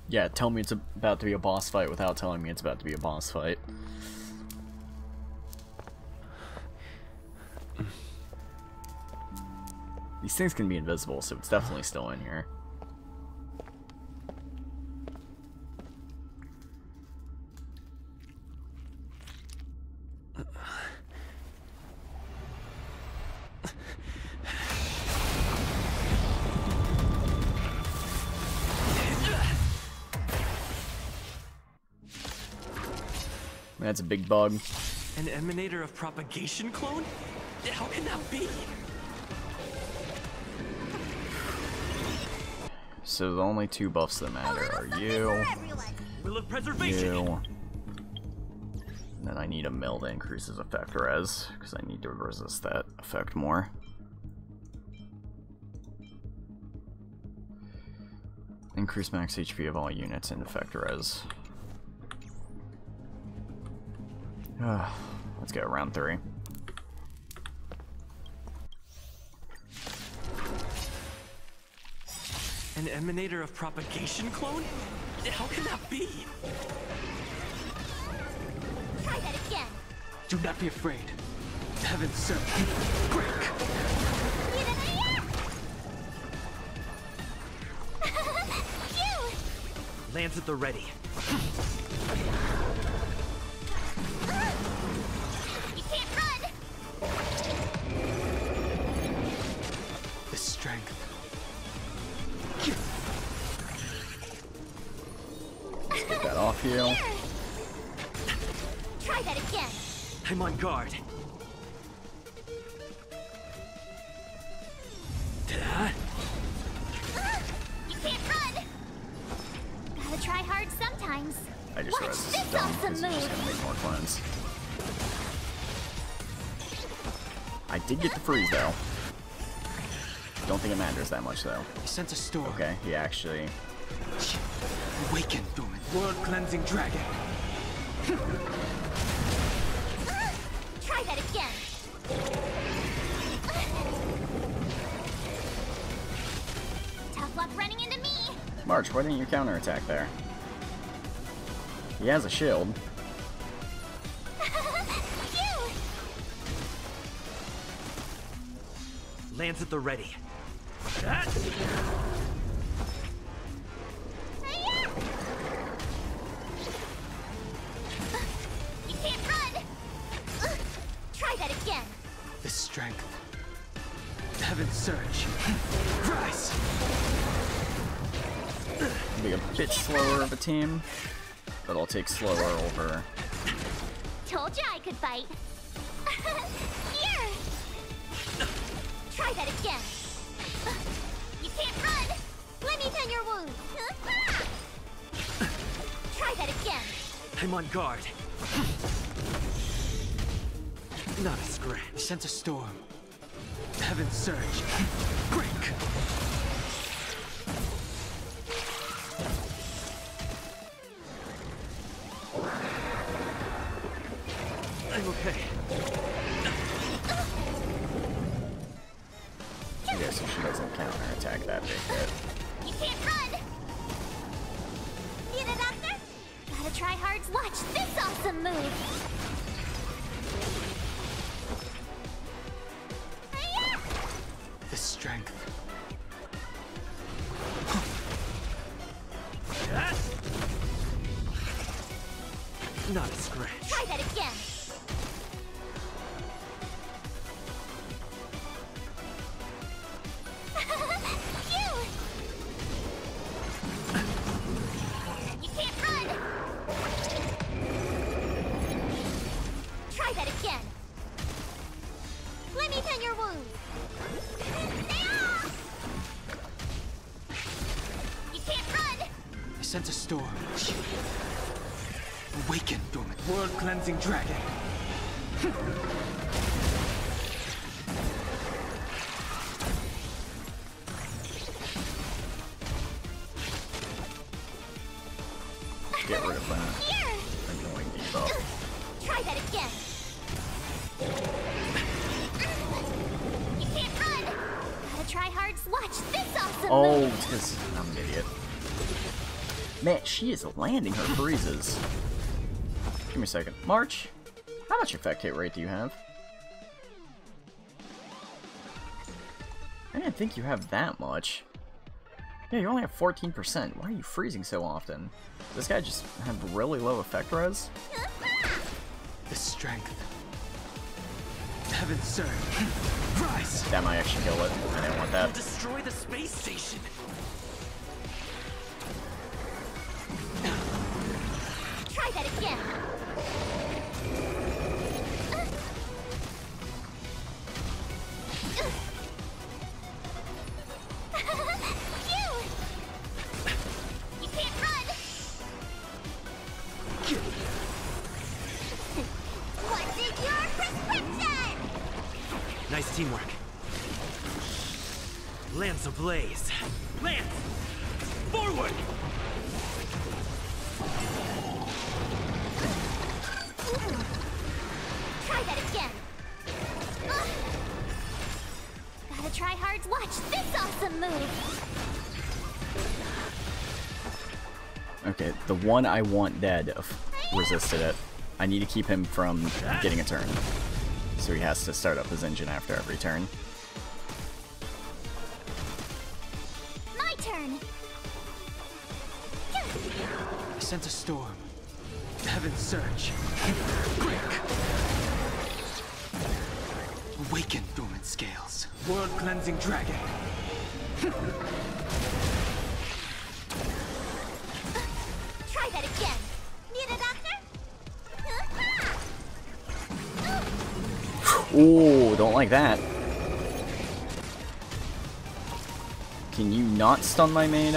Yeah, tell me it's about to be a boss fight without telling me it's about to be a boss fight. These things can be invisible, so it's definitely still in here. That's a big bug. An emanator of propagation clone? How can that be? So the only 2 buffs that matter are you, Will of preservation. you, and then I need a mill to increase his effect res, because I need to resist that effect more. Increase max HP of all units and effect res. Let's go round 3. An emanator of propagation clone? How can that be? Try that again. Do not be afraid. Heaven sent break. Lands at the ready. You can't run. The strength. Let's get that off you. Try that again. I'm on guard. You can't run! Gotta try hard sometimes. I just Watch realized this it's dumb awesome because he's just move! gonna make more clones. I did get the freeze though. Don't think it matters that much though. I sense a storm. Okay, he actually... Awaken, Dormant. World-cleansing dragon. Try that again! Tough luck running into me! March, why didn't you counterattack there? He has a shield. Phew! Lands at the ready. You can't run! Try that again! The strength. Heaven's surge. Rise! It'll be a bit slower of a team, but I'll take slower over. Told you I could fight! Here! Try that again! You can't run! Let me tend your wounds! Try that again! I'm on guard. Not a scratch. I sense a storm. Heaven's surge. Break! I'm okay. I guess she doesn't counterattack that big hit. You can't run! Need a doctor? Gotta try hard. Watch this awesome move! The strength. Not a scratch. Try that again! Phew! You can't run! Try that again! Let me tend your wounds! You can't run! I sense a storm. Awaken, Dormant. World-cleansing dragon. Get rid of that. Here! Annoying debuff. Try that again! You can't run! Gotta try hard. Watch this awesome Oh, move! because I'm an idiot. Man, she is landing her freezes. Give me a second. March, how much effect hit rate do you have? I didn't think you have that much. Yeah, you only have 14%. Why are you freezing so often? Does this guy just have really low effect res? The strength. Heaven's surge. Rise! That might actually kill it. I didn't want that. Destroy the space station. Try that again! Phew! You can't run! What is your prescription? Nice teamwork. Lance ablaze. Lance! Forward! Try that again! Gotta try hard. Watch this awesome move! Okay, the one I want dead resisted it. I need to keep him from getting a turn. So he has to start up his engine after every turn. My turn! I sense a storm. Heaven's surge. Break! Awaken, Dormant Scales. World-cleansing dragon. Try that again! Need a doctor? Ooh, don't like that. Can you not stun my main,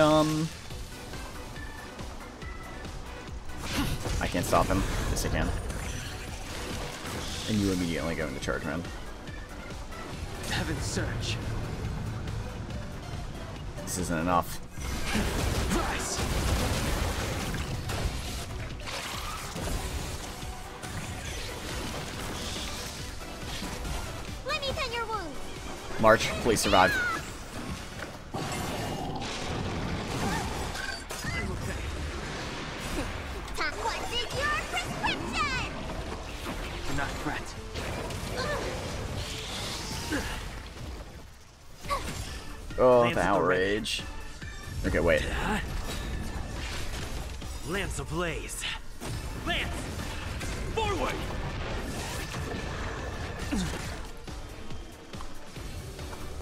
I can't stop him. Yes, I can. And you immediately go into charge, man. Heaven's Surge. This isn't enough. Rise. Let me tend your wounds. March, please survive. What is your prescription? Do not fret. Oh, the outrage. Okay, wait. Lance ablaze. Lance! Forward!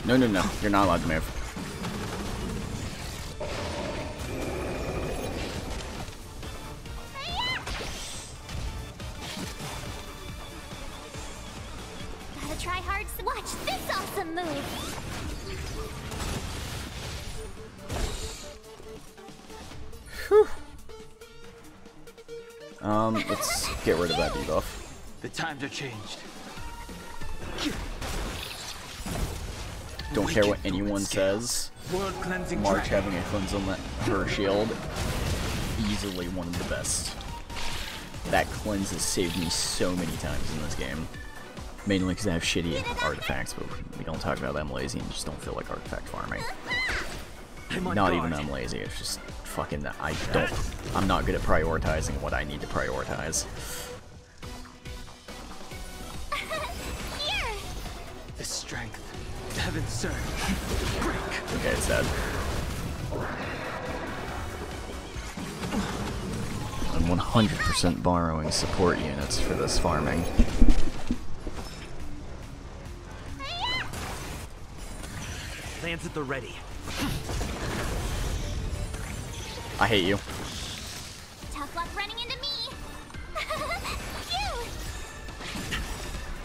No, no, no. You're not allowed to move. Gotta try hard. Watch this awesome move. Whew. Let's get rid of that debuff. The times are changed. Don't care what anyone says. World cleansing March dragon. having a cleanse on her shield, easily one of the best. That cleanse has saved me so many times in this game. Mainly because I have shitty artifacts, but we don't talk about that. I'm lazy and just don't feel like artifact farming. Not even that I'm lazy, it's just fucking I'm not good at prioritizing what I need to prioritize. The strength. Heaven's Surge. Break. Okay, it's dead. I'm 100% borrowing support units for this farming. Lance at the ready. I hate you. Tough luck running into me. Phew.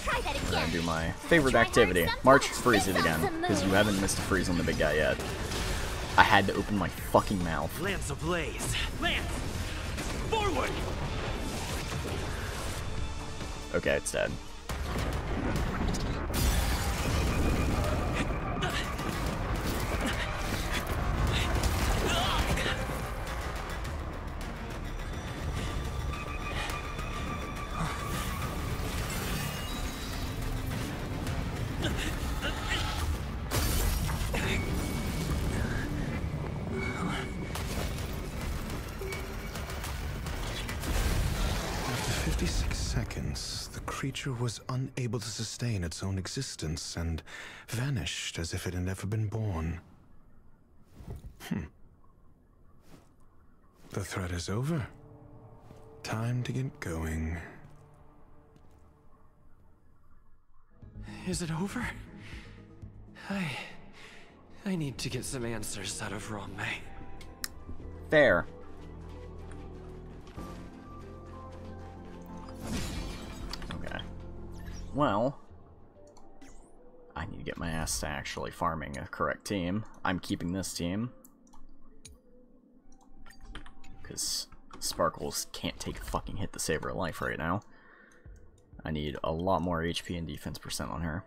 Try that I'm again. gonna do my favorite activity. March, freeze it again, because you haven't missed a freeze on the big guy yet. I had to open my fucking mouth. Lance ablaze. Lance! Forward! Okay, it's dead. After 56 seconds, the creature was unable to sustain its own existence and vanished as if it had never been born. The threat is over. Time to get going. Is it over? I need to get some answers out of Ronmei. Fair. Okay. Well, I need to get my ass to actually farming a correct team. I'm keeping this team. Because Sparkles can't take a fucking hit to save her life right now. I need a lot more HP and defense percent on her.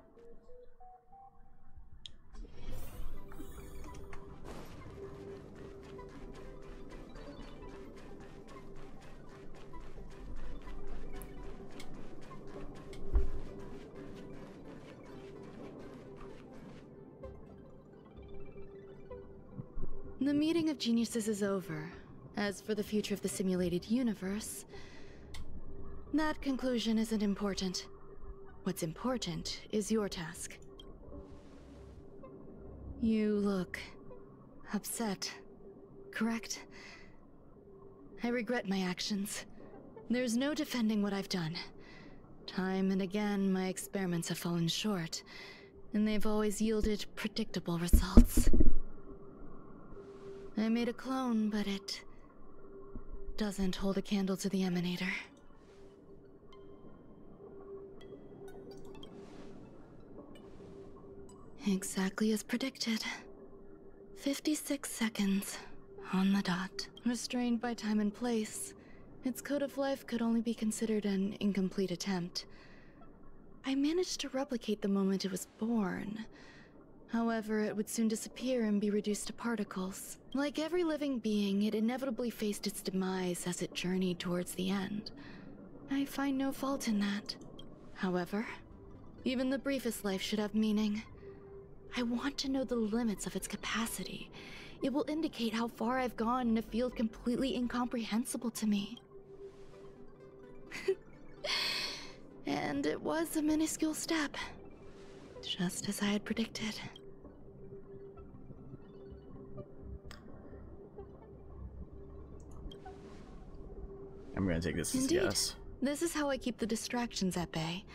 The meeting of geniuses is over. As for the future of the simulated universe, that conclusion isn't important. What's important is your task. You look upset, correct? I regret my actions. There's no defending what I've done. Time and again, my experiments have fallen short, and they've always yielded predictable results. I made a clone, but it doesn't hold a candle to the Emanator. Exactly as predicted. 56 seconds. On the dot. Restrained by time and place, its code of life could only be considered an incomplete attempt. I managed to replicate the moment it was born. However, it would soon disappear and be reduced to particles. Like every living being, it inevitably faced its demise as it journeyed towards the end. I find no fault in that. However, even the briefest life should have meaning. I want to know the limits of its capacity. It will indicate how far I've gone in a field completely incomprehensible to me. And it was a minuscule step, just as I had predicted. I'm gonna take this as a Indeed. yes. This is how I keep the distractions at bay.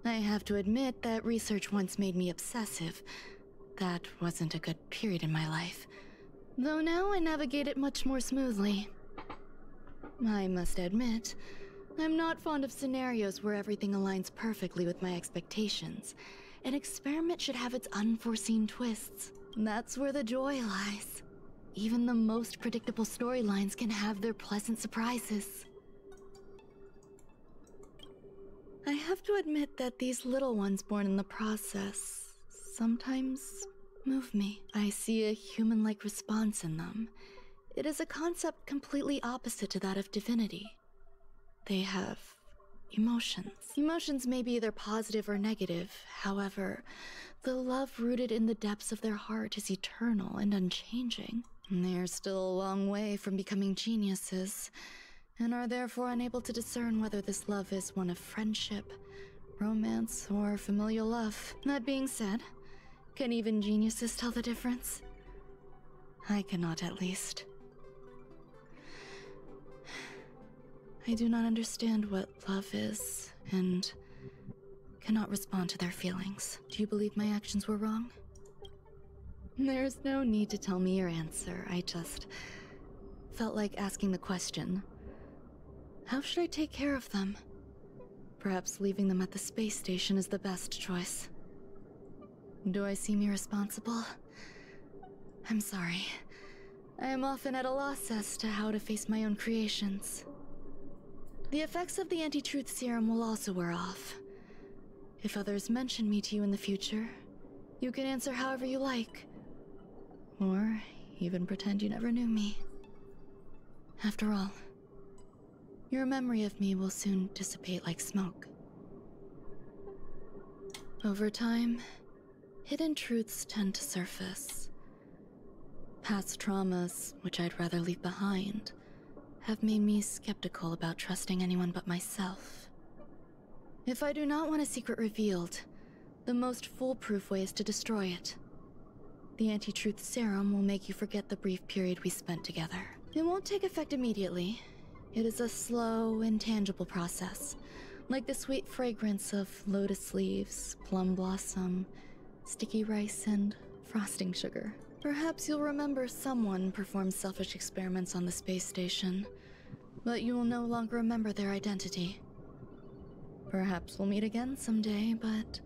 I have to admit that research once made me obsessive. That wasn't a good period in my life. Though now I navigate it much more smoothly. I must admit, I'm not fond of scenarios where everything aligns perfectly with my expectations. An experiment should have its unforeseen twists. That's where the joy lies. Even the most predictable storylines can have their pleasant surprises. I have to admit that these little ones born in the process sometimes move me. I see a human-like response in them. It is a concept completely opposite to that of divinity. They have emotions. Emotions may be either positive or negative. However, the love rooted in the depths of their heart is eternal and unchanging. They're still a long way from becoming geniuses, and are therefore unable to discern whether this love is one of friendship, romance, or familial love. That being said, can even geniuses tell the difference? I cannot, at least. I do not understand what love is, and cannot respond to their feelings. Do you believe my actions were wrong? There's no need to tell me your answer. I just felt like asking the question. How should I take care of them? Perhaps leaving them at the space station is the best choice. Do I seem irresponsible? I'm sorry. I am often at a loss as to how to face my own creations. The effects of the anti-truth serum will also wear off. If others mention me to you in the future, you can answer however you like. Or even pretend you never knew me. After all, your memory of me will soon dissipate like smoke. Over time, hidden truths tend to surface. Past traumas, which I'd rather leave behind, have made me skeptical about trusting anyone but myself. If I do not want a secret revealed, the most foolproof way is to destroy it. The anti-truth serum will make you forget the brief period we spent together. It won't take effect immediately. It is a slow, intangible process, like the sweet fragrance of lotus leaves, plum blossom, sticky rice, and frosting sugar. Perhaps you'll remember someone performed selfish experiments on the space station, but you will no longer remember their identity. Perhaps we'll meet again someday, but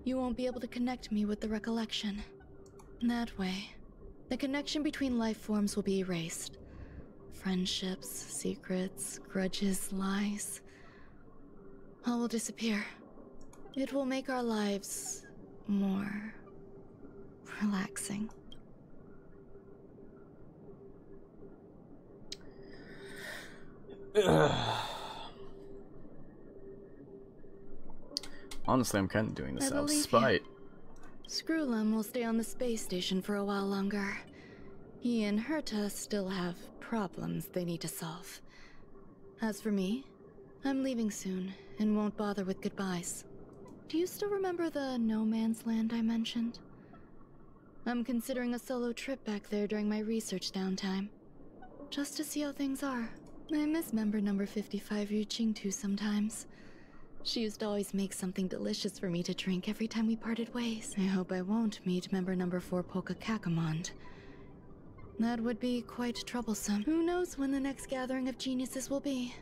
you won't be able to connect me with the recollection. That way, the connection between life forms will be erased. Friendships, secrets, grudges, lies, all will disappear. It will make our lives more relaxing. Honestly, I'm kind of doing this I out of believe spite. Skrulum will stay on the space station for a while longer. He and Herta still have problems they need to solve. As for me, I'm leaving soon and won't bother with goodbyes. Do you still remember the no man's land I mentioned? I'm considering a solo trip back there during my research downtime, just to see how things are. I miss member number 55 Yu Qingtu sometimes. She used to always make something delicious for me to drink every time we parted ways. I hope I won't meet member number 4 Polka Kakamond. That would be quite troublesome. Who knows when the next gathering of geniuses will be?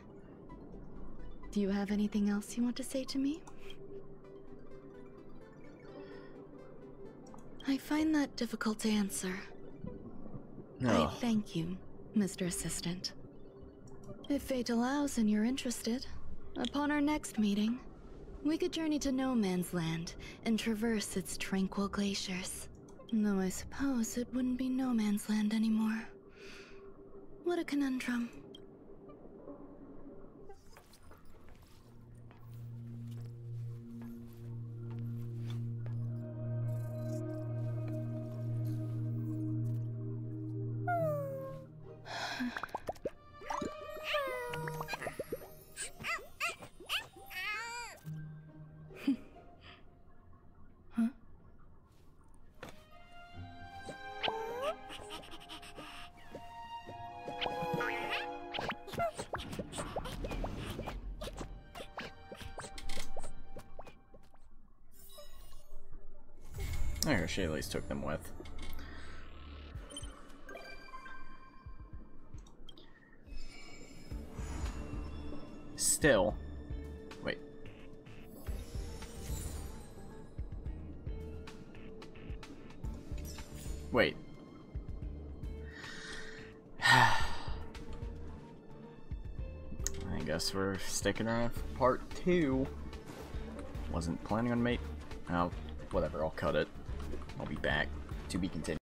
Do you have anything else you want to say to me? I find that difficult to answer. No. I thank you, Mr. Assistant. If fate allows and you're interested, upon our next meeting, we could journey to No Man's Land and traverse its tranquil glaciers. Though I suppose it wouldn't be No Man's Land anymore. What a conundrum. There, she at least took them with. Still. Wait. Wait. I guess we're sticking around for part 2. Wasn't planning on oh, whatever, I'll cut it. I'll be back. To be continued.